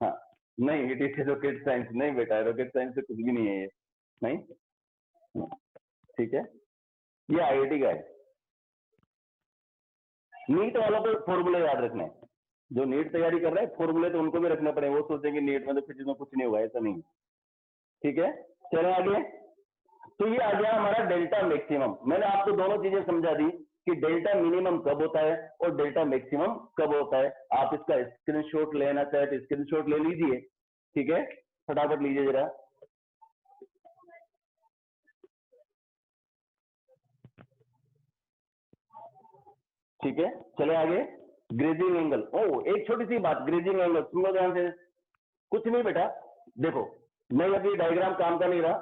हाँ नहीं, इट इज रॉकेट साइंस नहीं बेटा, रॉकेट साइंस से कुछ भी नहीं है ये, नहीं, ठीक है। ये आईआईटी का है, नीट वालों को फॉर्मूले याद रखने हैं, जो नीट तैयारी कर रहे हैं फॉर्मूले तो उनको भी रखने पड़े, वो सोचेंगे नीट में तो फिर इसमें कुछ नहीं होगा, ऐसा नहीं, ठीक है। चले आगे, तो ये आ गया हमारा डेल्टा मैक्सिमम। मैंने आपको दोनों चीजें समझा दी कि डेल्टा मिनिमम कब होता है और डेल्टा मैक्सिमम कब होता है। आप इसका स्क्रीनशॉट लेना चाहे तो स्क्रीनशॉट ले लीजिए, ठीक है, फटाफट लीजिए जरा। ठीक है, चले आगे, ग्रेजिंग एंगल। ओ एक छोटी सी बात, ग्रेजिंग एंगल सुनो ध्यान से, कुछ नहीं बेटा, देखो मैं अभी डायग्राम काम का नहीं रहा,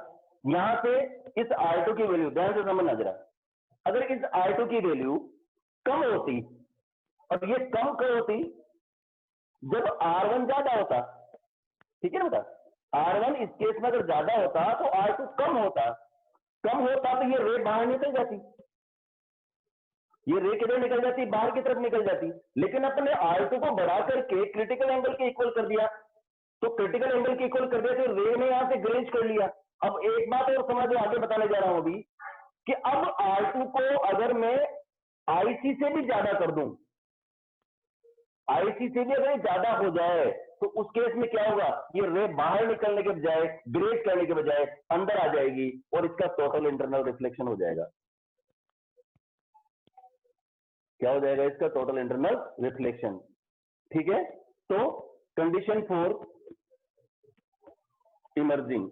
यहां से इस R2 की वैल्यू ध्यान से समझना जरा, अगर इस R2 की वैल्यू कम होती, और ये कम कब होती, जब R1 ज्यादा होता, ठीक है ना बेटा, R1 इस केस में अगर ज्यादा होता तो R2 कम होता, कम होता तो ये रे बाहर निकल जाती, ये रे किधर निकल जाती, बाहर की तरफ निकल जाती। लेकिन अपने R2 को बढ़ा करके क्रिटिकल एंगल के इक्वल कर दिया, तो क्रिटिकल एंगल के इक्वल कर दिया तो रे ने यहां से ग्रेज कर लिया। अब एक बात और समझो, आगे बताने जा रहा हूं अभी, कि अब R2 को अगर मैं IC से भी ज्यादा कर दूं, IC से भी अगर ज्यादा हो जाए तो उस केस में क्या होगा, ये रे बाहर निकलने के बजाय, ग्रेड करने के बजाय अंदर आ जाएगी और इसका टोटल इंटरनल रिफ्लेक्शन हो जाएगा। क्या हो जाएगा इसका टोटल इंटरनल रिफ्लेक्शन। ठीक है, तो कंडीशन फॉर इमर्जिंग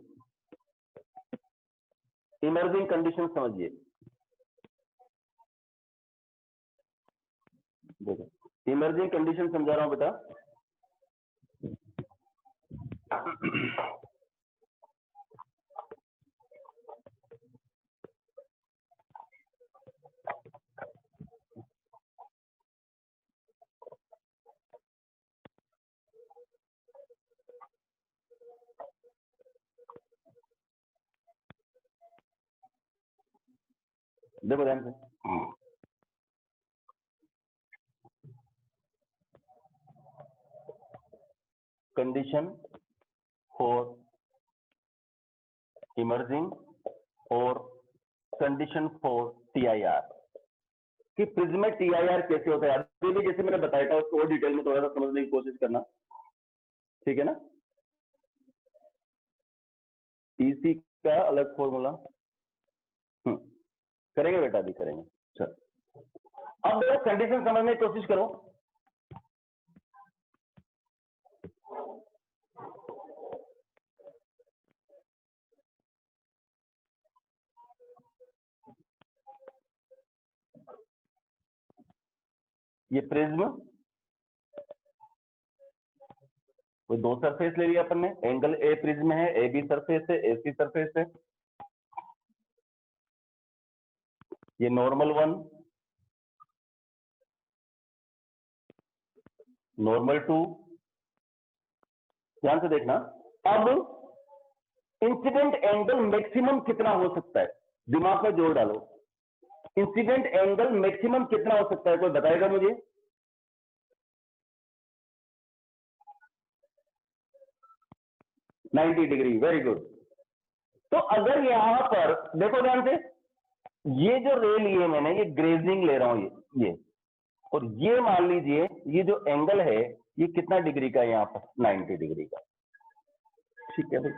कंडीशन समझिए। देखो इमर्जिंग कंडीशन समझा रहा हूं बेटा। देखो ध्यान से, कंडीशन फॉर इमर्जिंग और कंडीशन फॉर टीआईआर कि प्रिज्म में टीआईआर कैसे होता है। अभी भी जैसे मैंने बताया था उसको और डिटेल में थोड़ा सा समझने की कोशिश करना, ठीक है ना। ईसी का अलग फॉर्मूला करेंगे बेटा, अभी करेंगे। चल अब देखो कंडीशन समझने की कोशिश करो। ये प्रिज्म, वो दो सरफेस ले लिया अपन ने, एंगल ए प्रिज्म है, ए बी सरफेस है, ए सी सरफेस है। ये नॉर्मल 1, नॉर्मल 2, ध्यान से देखना। अब इंसिडेंट एंगल मैक्सिमम कितना हो सकता है, दिमाग में जोर डालो। इंसिडेंट एंगल मैक्सिमम कितना हो सकता है, कोई बताएगा मुझे? $90 डिग्री, वेरी गुड। तो अगर यहां पर देखो ध्यान से, ये जो रे लिए मैंने, ये ग्रेजिंग ले रहा हूं ये और ये मान लीजिए ये जो एंगल है ये कितना डिग्री का है, यहां पर 90 डिग्री का। ठीक है भाई,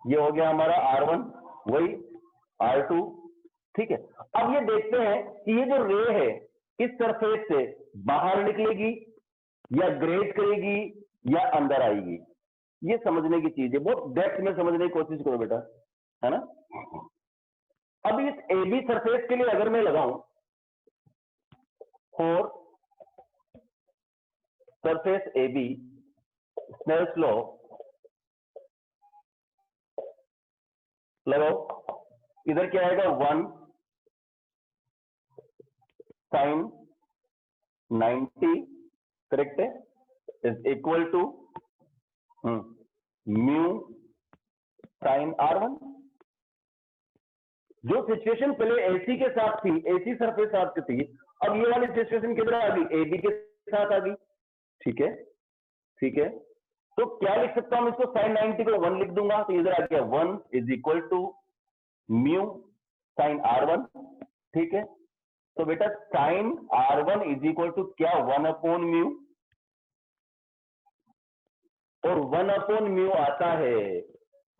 ये हो गया हमारा R1, वही R2। ठीक है, अब ये देखते हैं कि ये जो रे है इस सरफेस से बाहर निकलेगी या ग्रेड करेगी या अंदर आएगी, ये समझने की चीज है। बहुत डेप्थ में समझने की कोशिश करो बेटा, है ना। अब इस ए बी सरफेस के लिए अगर मैं लगाऊं for surface A B, Snell's law लगाओ, इधर क्या आएगा 1 sin 90, करेक्ट है, is equal to mu sin R1। जो सिचुएशन पहले एसी के साथ थी, एसी सरफेस साथ थी, अब ये वाली सिचुएशन किधर आ गई, ए बी के साथ आ गई। ठीक है, ठीक है, तो क्या लिख सकता हूं इसको, sin 90 को 1 लिख दूंगा, तो इधर आ गया 1 is equal to mu sin R1। ठीक है, तो बेटा sin R1 is equal to क्या, 1 अपॉन म्यू, और 1 अपॉन म्यू आता है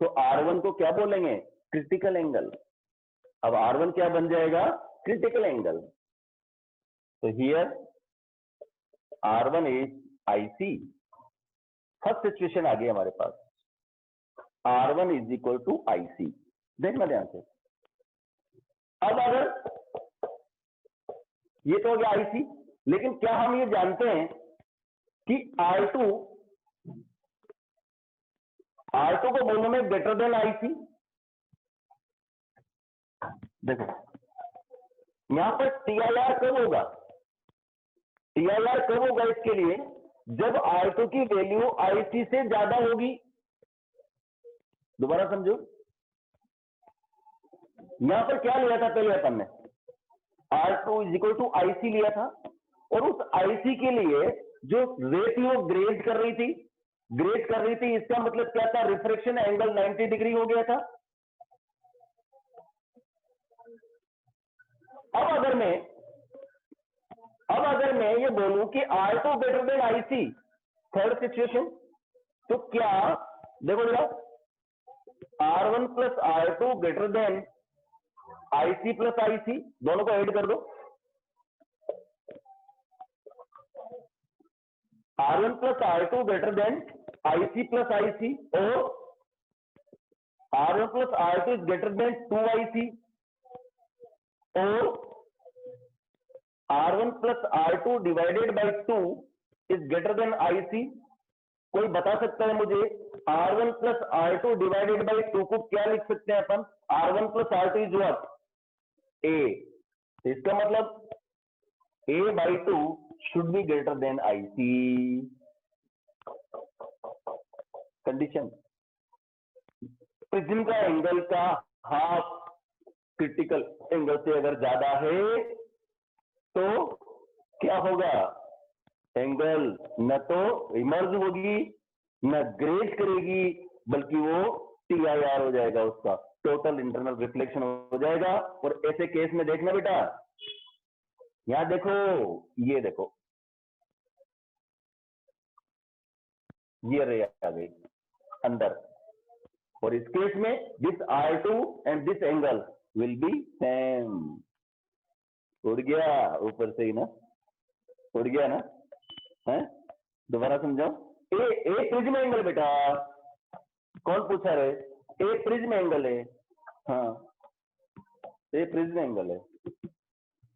तो R1 को क्या बोलेंगे, क्रिटिकल एंगल। अब R1 क्या बन जाएगा, क्रिटिकल एंगल। तो here R1 is IC। First situation आ गई हमारे पास, R1 is equal to IC। देखना ध्यान से। अब अगर ये तो हो गया IC, लेकिन क्या हम ये जानते हैं कि R2 को बोलने में ग्रेटर देन IC। देखो यहां पर TIR कब होगा, TIR कब होगा इसके लिए, जब R2 की वैल्यू IC से ज्यादा होगी। दोबारा समझो, यहां पर क्या लिया था पहले अपन ने, R2 is equal to IC लिया था, और उस IC के लिए जो रे थी वो ग्रेड कर रही थी, इसका मतलब क्या था, रिफ्रैक्शन एंगल 90 डिग्री हो गया था। अब अब अगर मैं ये बोलूं कि R2 greater than IC, third situation, तो क्या देखो जरा, R1 plus R2 greater than IC plus IC, दोनों को ऐड कर दो। R1 plus R2 greater than IC plus IC, और R1 plus R2 is greater then 2IC, और R1 plus R2 divided by 2 is greater than IC। कोई बता सकता है मुझे R1 plus R2 divided by 2 को क्या लिख सकते हैं अपन? R1 plus R2 is what? A। इसका मतलब A by 2 should be greater than IC। Condition, prism का एंगल का हाफ क्रिटिकल एंगल से अगर ज्यादा है तो क्या होगा? एंगल न तो इमर्ज होगी न ग्रेज करेगी, बल्कि वो TIR हो जाएगा, उसका टोटल इंटरनल रिफ्लेक्शन हो जाएगा। और ऐसे केस में देखना बेटा, यहां देखो, ये देखो, ये रे आ गई अंदर, और इस केस में this R2 and this angle will be same. उड़ गया ऊपर से ही ना, उड़ गया ना, है? दोबारा समझाओ। ए प्रिज्म एंगल बेटा, कौन पूछा रहे? ए प्रिज्म एंगल है, हाँ ए प्रिज्म एंगल है।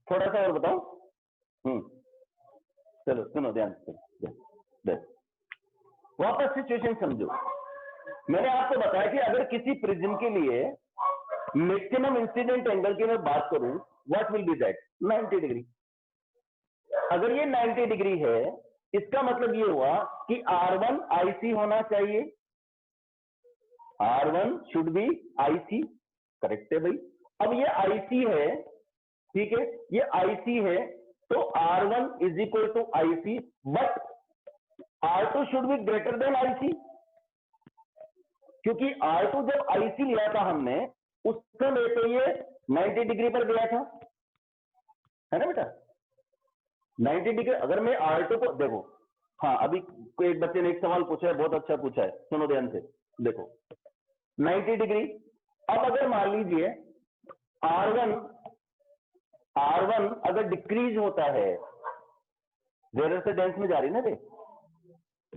थोड़ा सा और बताओ। चलो सुनो ध्यान से, वापस सिचुएशन समझो। मैंने आपको बताया कि अगर किसी प्रिज्म के लिए मैक्सिमम इंसिडेंट एंगल की मैं बात करूं, what will be that? 90 degree. अगर ये 90 डिग्री है, इसका मतलब ये हुआ कि R1 IC होना चाहिए, R1 should be IC, correct है भाई। अब ये IC है, ठीक है, ये IC है, तो R1 is equal to IC, but R2 should be greater than IC, क्योंकि R2 जब IC लिया था हमने, उस समय तो ये 90 डिग्री पर गया था, है ना बेटा? 90 डिग्री। अगर मैं R2 को देखो, हाँ अभी कोई एक बच्चे ने एक सवाल पूछा है, बहुत अच्छा पूछा है, सुनो ध्यान से, देखो 90 डिग्री। अब अगर मान लीजिए R1 अगर डिक्रीज होता है, जेरर से डेंस में जा रही ना रे,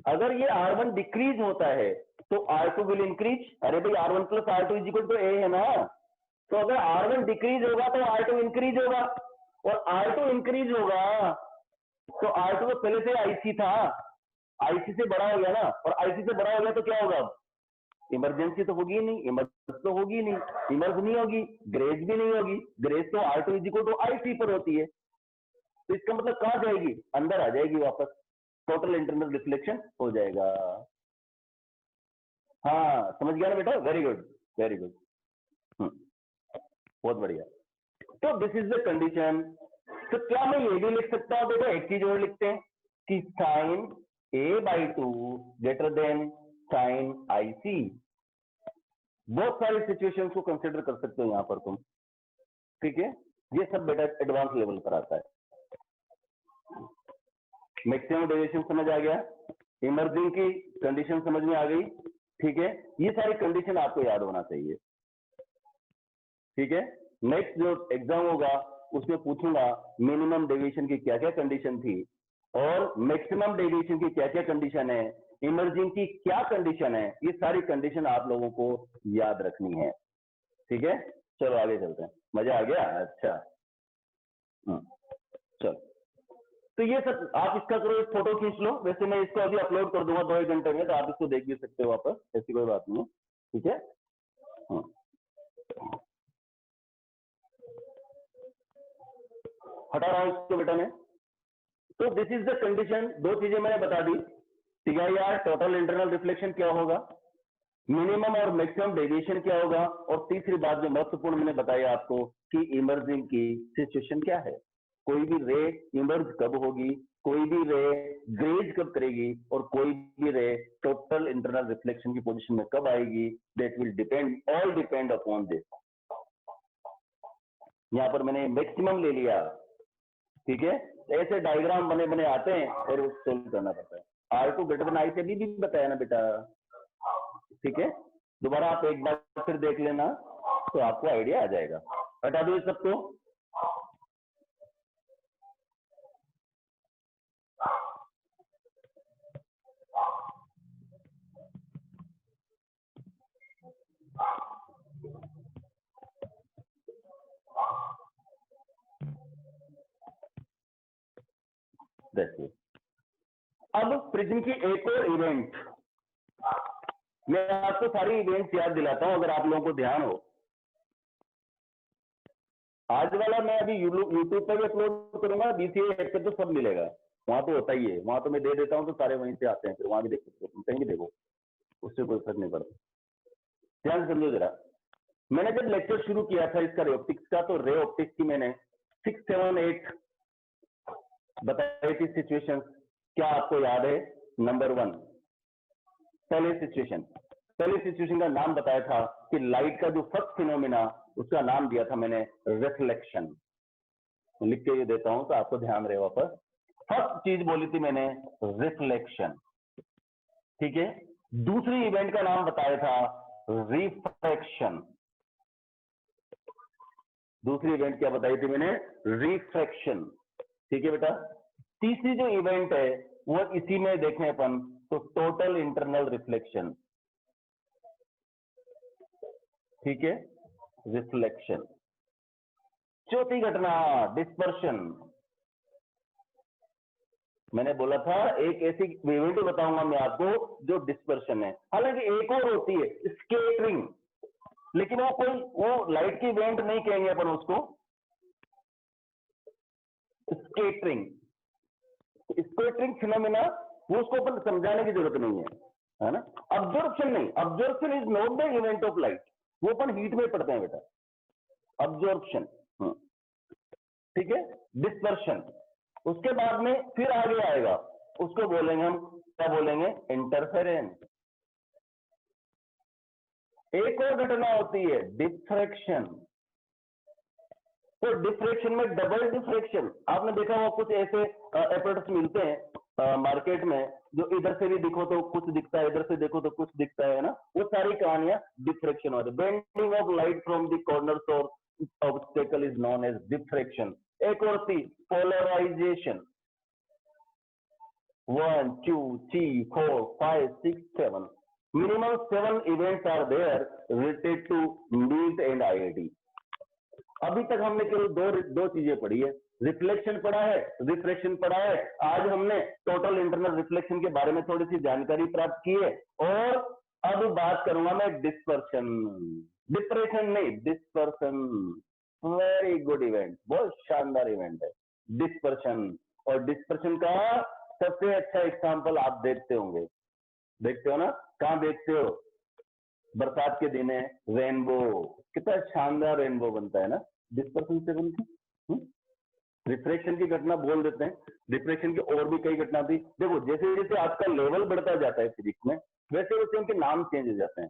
अगर ये R1 डिक्रीज होता है तो R2 विल इंक्रीज। अरे भाई R1 plus R2 is equal to A है ना, तो अगर R1 डिक्रीज होगा तो R2 इंक्रीज होगा, और R2 इंक्रीज होगा तो R2 तो पहले से IC था, IC से बड़ा हो गया ना, और IC से बड़ा हो गया तो क्या होगा? इमरजेंसी तो होगी नहीं, इमर्ज तो होगी नहीं, इमर्ज नहीं होगी, ग्रेज भी नहीं होगी। ग्रेज तो R2 is equal to IC पर होती है, तो इसका मतलब कहां जाएगी? अंदर आ जाएगी वापस, टोटल इंटरनल रिफ्लेक्शन हो जाएगा। हाँ समझ गया ना बेटा? वेरी गुड, वेरी गुड, बहुत बढ़िया। तो दिस इज द कंडीशन। तो क्या मैं ये भी लिख सकता हूं? देखो एक चीज और लिखते हैं कि sine A/2 greater than sine IC। बहुत सारी सिचुएशंस को कंसिडर कर सकते हो यहां पर तुम, ठीक है? ये सब बेटा एडवांस लेवल पर आता है। मैक्सिमम डेविएशन समझ आ गया, इमर्जिंग की कंडीशन समझ में आ गई, ठीक है? ये सारी कंडीशन आपको याद होना चाहिए, ठीक है? नेक्स्ट जो एग्जाम होगा उसमें पूछूंगा मिनिमम डेविएशन की क्या क्या कंडीशन थी, और मैक्सिमम डेविएशन की क्या क्या कंडीशन है, इमर्जिंग की क्या कंडीशन है, ये सारी कंडीशन आप लोगों को याद रखनी है, ठीक है? चलो आगे चलते हैं। मजा आ गया? अच्छा, चलो तो ये सब आप इसका करो, एक फोटो खींच लो। वैसे मैं इसको अभी अपलोड कर दूंगा 2-1 घंटे में, तो आप इसको देख भी सकते हो वापस, ऐसी कोई बात नहीं, ठीक है? हटा रहा हूं इसको बेटा मैं। तो दिस इज द कंडीशन। दो चीजें मैंने बता दी, TIR टोटल इंटरनल रिफ्लेक्शन क्या होगा, मिनिमम और मैक्सिमम डेविएशन क्या होगा, और तीसरी बात जो महत्वपूर्ण मैंने बताया आपको कि इमर्जिंग की सिचुएशन क्या है, कोई भी रे इमर्ज कब होगी, कोई भी रे ग्रेज कब करेगी, और कोई भी रे टोटल इंटरनल रिफ्लेक्शन की पोजीशन में कब आएगी, that will depend, all depend upon this. यहां पर मैंने मैक्सिमम ले लिया, ठीक है, ऐसे डायग्राम बने बने आते हैं और उसको सोल्व करना पड़ता है। R2 ग्रेटर देन I से भी बताया ना बेटा, ठीक है, दोबारा आप एक बार फिर देख लेना तो आपको आइडिया आ जाएगा। हटा दो इस सबको। देखिए अब प्रिज्म की एक और इवेंट, मैं आपको सारी इवेंट्स याद दिलाता हूं अगर आप लोगों को ध्यान हो। आज वाला मैं अभी यूट्यूब पर भी अपलोड करूंगा, BCA ऐप पे तो सब मिलेगा, वहां तो होता ही है, वहां तो मैं दे देता हूं तो सारे वहीं से आते हैं, फिर वहां भी देख सकते हो, कहीं भी देखो, उससे कोई फर्क नहीं पड़ता। ध्यान से समझो जरा, मैंने जब लेक्चर शुरू किया था इसका रे ऑप्टिक्स का, तो रे ऑप्टिक्स की मैंने 6, 7, 8 बताई थी सिचुएशन। क्या आपको याद है? नंबर 1, पहली सिचुएशन का नाम बताया था कि लाइट का जो फर्स्ट फिनोमिना, उसका नाम दिया था मैंने रिफ्लेक्शन। लिख के ये देता हूं तो आपको ध्यान रहे वापस। फर्स्ट चीज बोली थी मैंने रिफ्लेक्शन, ठीक है। दूसरी इवेंट का नाम बताया था रिफ्रैक्शन। दूसरी इवेंट क्या बताई थी मैंने? रिफ्रैक्शन, ठीक है बेटा। तीसरी जो इवेंट है वो इसी में देखें अपन तो टोटल इंटरनल रिफ्लेक्शन, ठीक है, रिफ्लेक्शन। चौथी घटना डिस्पर्शन। मैंने बोला था एक ऐसी इवेंट बताऊंगा मैं आपको जो डिस्पर्शन है। हालांकि एक और होती है स्केटरिंग, लेकिन वो लाइट की इवेंट नहीं कहेंगे अपन उसको। स्केटरिंग फिनोमेना, वो उसको अपन समझाने की जरूरत नहीं है ना। अब्जॉर्प्शन नहीं, absorption is not the event of light, वो अपन हीट में पढ़ते हैं बेटा, अब्जॉर्प्शन, ठीक है। डिस्पर्शन, उसके बाद में फिर आगे आएगा, उसको बोलेंगे हम, क्या बोलेंगे? इंटरफेरेंस। एक और घटना होती है डिफ्रैक्शन। तो डिफ्रैक्शन में डबल डिफ्रैक्शन, आपने देखा होगा कुछ ऐसे एपर्ट्स मिलते हैं मार्केट में, जो इधर से भी देखो तो कुछ दिखता है, इधर से देखो तो कुछ दिखता है ना, वो सारी कहानियां डिफ्रैक्शन होती है। Bending of light from the corner source obstacle is known as diffraction. एक और थी polarization. 1, 2, 3, 4, 5, 6, 7, minimum 7 events are there related to NEET and IIT। अभी तक हमने केवल दो चीजें पढ़ी है, रिफ्लेक्शन पढ़ा है, रिफ्रैक्शन पढ़ा है। आज हमने टोटल इंटरनल रिफ्लेक्शन के बारे में थोड़ी सी जानकारी प्राप्त की है, और अब बात करूंगा मैं डिस्पर्शन। डिप्रेशन नहीं, डिस्पर्शन। वेरी गुड इवेंट, बहुत शानदार इवेंट है डिस्पर्शन। और डिस्पर्शन का सबसे अच्छा एग्जाम्पल आप देखते होंगे, देखते हो ना, कहां देखते हो? बरसात के दिन है, रेनबो, कितना शानदार रेनबो बनता है ना, डिस्पर्शन से बनती। रिफ्रैक्शन की घटना बोल देते हैं, डिफ्रैक्शन की और भी कई घटना थी। देखो जैसे जैसे आपका लेवल बढ़ता जाता है फिजिक्स में, वैसे वैसे उनके नाम चेंज हो जाते हैं।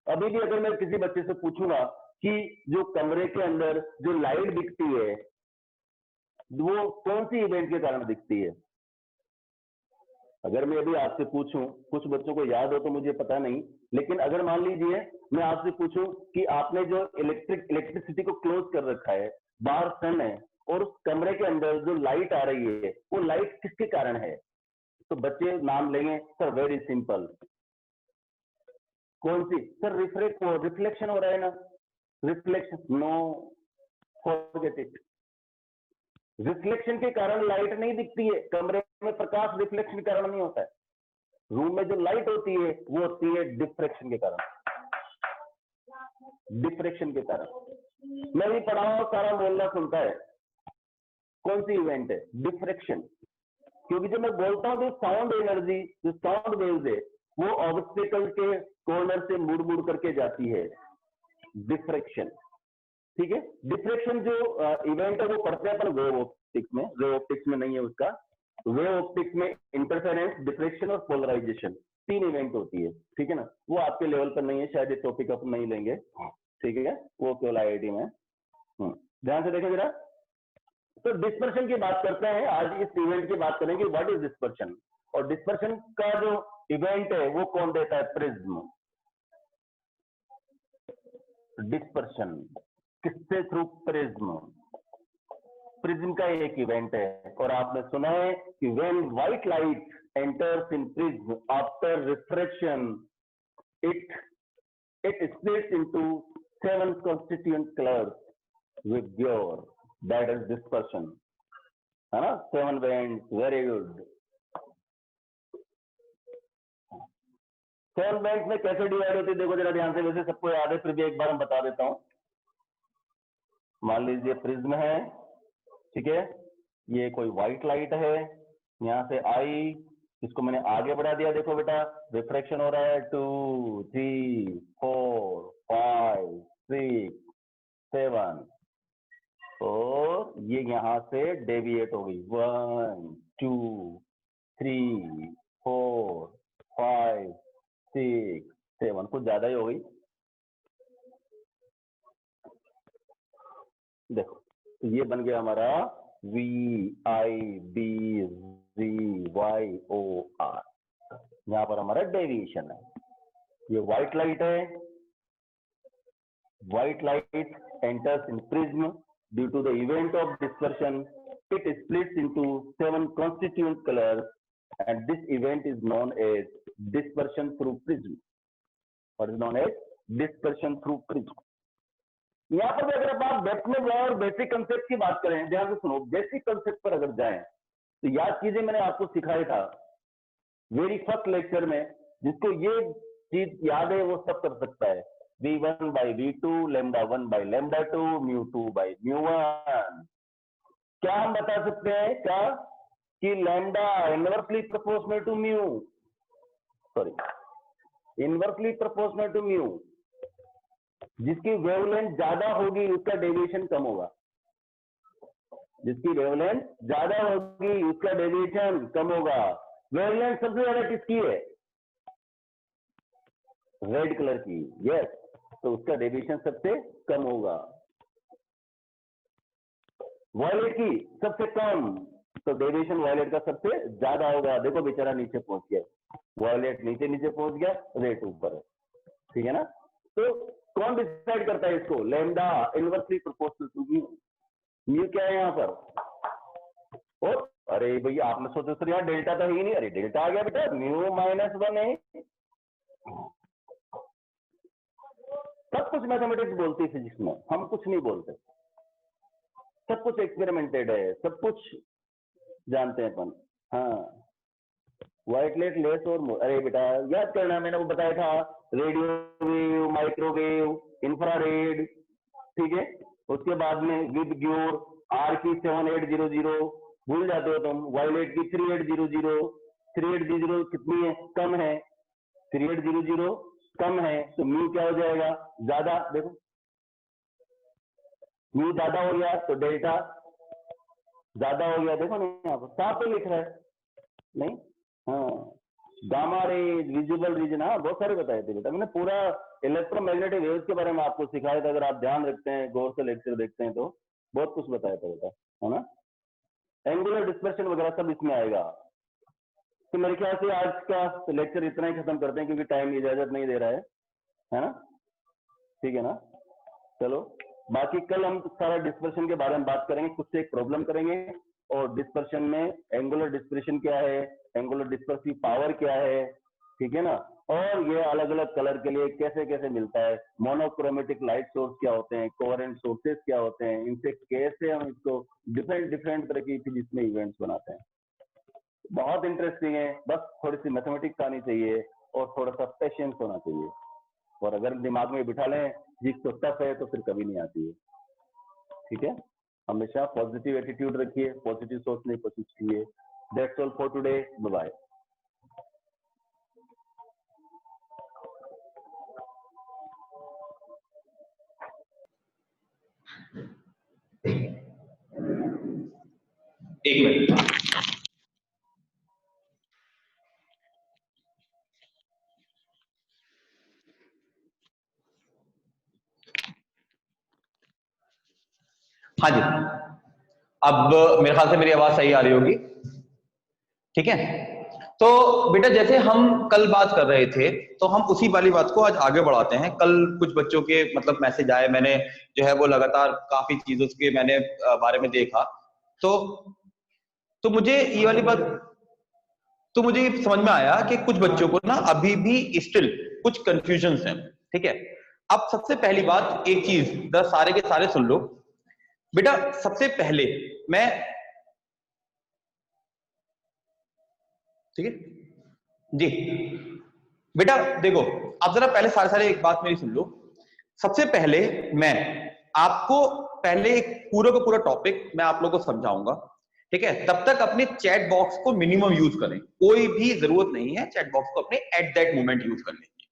अभी भी अगर मैं किसी बच्चे से पूछूंगा कि जो कमरे के अंदर जो लाइट दिखती है वो कौन सी इवेंट के कारण दिखती है, अगर मैं अभी आपसे पूछूं, कुछ बच्चों को याद हो तो मुझे पता नहीं, लेकिन अगर मान लीजिए मैं आपसे पूछूं कि आपने जो इलेक्ट्रिसिटी को क्लोज कर रखा है, बाहर सन है और उस कमरे के अंदर जो लाइट आ रही है वो लाइट किसके कारण है, तो बच्चे नाम लेंगे सर वेरी सिंपल। कौन सी सर? रिफ्लेक्शन हो रहा है ना, reflection. No, forget it. Reflection के कारण लाइट नहीं दिखती है, कमरे में प्रकाश रिफ्लेक्शन के कारण नहीं होता है। रूम में जो लाइट होती है वो होती है डिफ्रैक्शन के कारण, डिफ्रैक्शन के कारण। मैं भी पढ़ा हूं, सारा बोलना सुनता है। कौन सी इवेंट है? डिफ्रैक्शन। क्योंकि जब मैं बोलता हूं तो साउंड एनर्जी, जो साउंड वेव्स है, वो ऑब्स्टेकल के कॉर्नर से मुड़ मुड़ करके जाती है, डिफ्रैक्शन, ठीक है। डिफ्रैक्शन जो इवेंट है वो पढ़ते हैं अपन वेव ऑप्टिक्स में, वेव ऑप्टिक्स में नहीं है उसका। वेव ऑप्टिक्स में इंटरफेरेंस, डिफ्रैक्शन और पोलराइजेशन, 3 इवेंट होती है, ठीक है ना। वो आपके लेवल पर नहीं है, शायद ये टॉपिक अपन नहीं लेंगे, ठीक है, वो केवल IIT में। ध्यान से देखें जरा, तो डिस्पर्शन की बात करते हैं, आज इस इवेंट की बात करेंगे व्हाट इज डिस्पर्शन, और डिस्पर्शन का जो इवेंट है वो कौन देता है, प्रिज्म। डिस्पर्शन किससे, थ्रू प्रिज्म। प्रिज्म का एक इवेंट है, और आपने सुना है कि when white light enters in prism after refraction it splits into 7 constituent colors with pure, that is dispersion, है ना, 7 bands, very good। 7 bands में कैसे डिवाइड होती है, देखो जरा ध्यान से, वैसे सबको याद है, फिर भी एक बार हम बता देता हूं। मान लीजिए प्रिज्म है, ठीक है, ये कोई व्हाइट लाइट है, यहां से आई, इसको मैंने आगे बढ़ा दिया, देखो बेटा रिफ्रैक्शन हो रहा है 2 3 4 5 6 7, और ये यहां से डेविएट हो गई 1 2 3 4 5 6 7, कुछ ज्यादा ही हो गई। देखो ये बन गया हमारा VIB ZYOR, यहां पर हमारा डेविएशन है। ये व्हाइट लाइट है, white light enters in prism due to the event of dispersion, it splits into 7 constituent colors, and this event is known as dispersion through prism, what is known as dispersion through prism। यहाँ पर भी अगर आप depth में जाए और basic concept की बात करें, ध्यान से सुनो, बेसिक कंसेप्ट पर अगर जाएं तो याद कीजिए, मैंने आपको सिखाया था वेरी फर्स्ट लेक्चर में, जिसको ये चीज याद है वो सब कर सकता है, V1 by V2, λ1 by λ2, μ2 by μ1। क्या हम बता सकते हैं क्या कि lambda inversely proportional to mu, sorry inversely proportional to mu, जिसकी वेवलेंथ ज्यादा होगी उसका डेविएशन कम होगा, जिसकी वेवलेंथ ज्यादा होगी उसका डेविएशन कम होगा। वेवलेंथ सबसे ज्यादा किसकी है, रेड कलर की, यस, तो उसका डेविएशन सबसे कम होगा। वायलेट की सबसे कम, तो डेविएशन वायलेट का सबसे ज्यादा होगा। देखो बेचारा नीचे पहुंच गया, वायलेट नीचे नीचे पहुंच गया, रेड ऊपर है, ठीक है ना। तो कौन डिसाइड करता है इसको, lambda inversely proportional to mu. Mu क्या है यहाँ पर, और अरे भैया आपने सोचा सर यहाँ डेल्टा तो ही नहीं, अरे डेल्टा आ गया बेटा, μ-1 है। सब कुछ मैथमेटिक्स बोलती है फिजिक्स में, हम कुछ नहीं बोलते, सब कुछ एक्सपेरिमेंटेड है, सब कुछ जानते हैं अपन। हाँ, व्हाइट लाइट लेस और मोर, अरे बेटा याद करना, मैंने वो बताया था, रेडियो वेव, माइक्रोवेव, इंफ्रारेड, ठीक है, उसके बाद में विद ग्योर आर की 7800, भूल जाते हो तुम, वायलेट की 3800, 3800 कितनी है, कम है, 3800 कम है, तो म्यू क्या हो जाएगा, ज्यादा। देखो म्यू ज्यादा हो गया तो डेल्टा ज्यादा हो गया, देखो ना यहाँ पर साफ तो लिख रहा है, नहीं, हाँ, गामा रेज, विजिबल रीजन, हाँ बहुत सारे बताए थे बेटा, मैंने पूरा इलेक्ट्रोमैग्नेटिक वेव्स के बारे में आपको सिखाया था, अगर आप ध्यान रखते हैं, गौर से लेक्चर देखते हैं तो बहुत कुछ बताया था बेटा, है ना। एंगुलर डिस्पर्शन वगैरह सब इसमें आएगा। तो मेरे ख्याल से आज का लेक्चर इतना ही खत्म करते हैं, क्योंकि टाइम इजाजत नहीं दे रहा है ना, ठीक है ना। चलो बाकी कल हम सारा डिस्पर्शन के बारे में बात करेंगे, कुछ से एक प्रॉब्लम करेंगे, और डिस्पर्शन में एंगुलर डिस्पर्शन क्या है, एंगुलर डिस्पर्सिव पावर क्या है, ठीक है ना, और ये अलग अलग कलर के लिए कैसे कैसे मिलता है, मोनोक्रोमेटिक लाइट सोर्स क्या होते हैं, कोहेरेंट सोर्सेस क्या होते हैं, इनसे कैसे हम इसको डिफरेंट डिफरेंट तरह की फिजिक्स में इवेंट्स बनाते हैं। बहुत इंटरेस्टिंग है, बस थोड़ी सी मैथमेटिक्स आनी चाहिए और थोड़ा सा पेशेंस होना चाहिए, और अगर दिमाग में बिठा लें जिस तो टफ है तो फिर कभी नहीं आती है, ठीक है। हमेशा पॉजिटिव एटीट्यूड रखिए, पॉजिटिव सोचने की कोशिश कीजिए। That's all for today, bye bye. एक मिनट, हाँ जी, अब मेरे ख्याल से मेरी आवाज सही आ रही होगी, ठीक है। तो बेटा जैसे हम कल बात कर रहे थे, तो हम उसी वाली बात को आज आगे बढ़ाते हैं। कल कुछ बच्चों के मतलब मैसेज आए, मैंने जो है वो लगातार काफी चीजों के मैंने बारे में देखा, तो मुझे ये वाली बात, तो मुझे ये समझ में आया कि कुछ बच्चों को ना अभी भी स्टिल कुछ कंफ्यूजन्स हैं, ठीक है। अब सबसे पहली बात एक चीज सारे के सारे सुन लो बेटा। सबसे पहले मैं, ठीक है जी बेटा, देखो आप जरा पहले सारे सारे एक बात मेरी सुन लो। सबसे पहले मैं आपको पहले एक पूरा का पूरा टॉपिक मैं आप लोगों को समझाऊंगा, ठीक है। तब तक अपने चैट बॉक्स को मिनिमम यूज करें, कोई भी जरूरत नहीं है चैट बॉक्स को अपने एट दैट मोमेंट यूज करने की,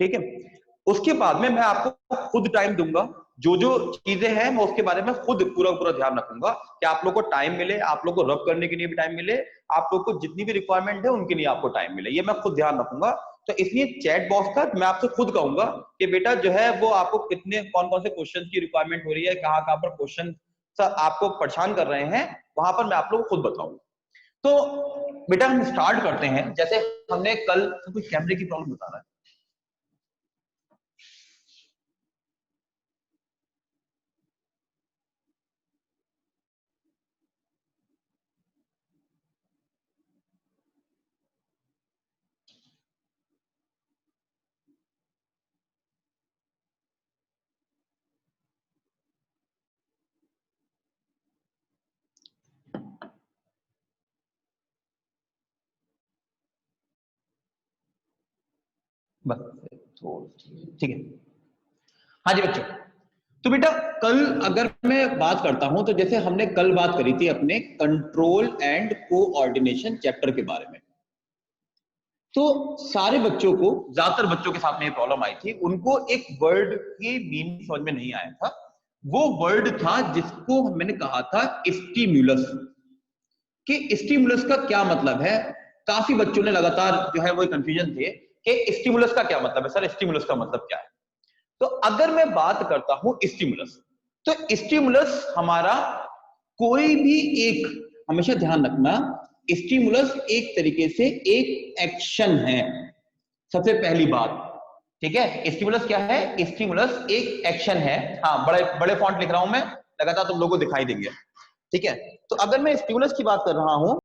ठीक है। उसके बाद में मैं आपको खुद टाइम दूंगा, जो जो चीजें हैं मैं उसके बारे में खुद पूरा पूरा ध्यान रखूंगा कि आप लोग को टाइम मिले, आप लोग को रब करने के लिए भी टाइम मिले, आप लोग को जितनी भी रिक्वायरमेंट है उनके लिए आपको टाइम मिले, ये मैं खुद ध्यान रखूंगा। तो इसलिए चैट बॉक्स का मैं आपसे खुद कहूंगा कि बेटा जो है वो आपको कितने कौन कौन से क्वेश्चन की रिक्वायरमेंट हो रही है, कहाँ कहाँ पर क्वेश्चन आपको परेशान कर रहे हैं, वहां पर मैं आप लोग को खुद बताऊंगा। तो बेटा हम स्टार्ट करते हैं। जैसे हमने कल कोई कैमरे की प्रॉब्लम बता रहा है, बस तो ठीक है। हाँ जी बच्चों, तो बेटा कल अगर मैं बात करता हूं तो जैसे हमने कल बात करी थी अपने कंट्रोल एंड कोऑर्डिनेशन चैप्टर के बारे में, तो सारे बच्चों को, ज्यादातर बच्चों के साथ में ये प्रॉब्लम आई थी, उनको एक वर्ड की मीनिंग समझ में नहीं आया था। वो वर्ड था जिसको मैंने कहा था स्टिमुलस, कि स्टिमुलस का क्या मतलब है। काफी बच्चों ने लगातार जो है वो कंफ्यूजन थे कि स्टिमुलस का क्या मतलब है सर, स्टिमुलस का मतलब क्या है। तो अगर मैं बात करता हूं स्टिमुलस, तो स्टिमुलस हमारा कोई भी एक, हमेशा ध्यान रखना, स्टिमुलस एक तरीके से एक एक्शन है, सबसे पहली बात, ठीक है। स्टिमुलस क्या है, स्टिमुलस एक एक्शन है। हाँ बड़े बड़े फॉन्ट लिख रहा हूं मैं, लगातार तुम लोगों को दिखाई देंगे, ठीक है। तो अगर मैं स्टिमुलस की बात कर रहा हूं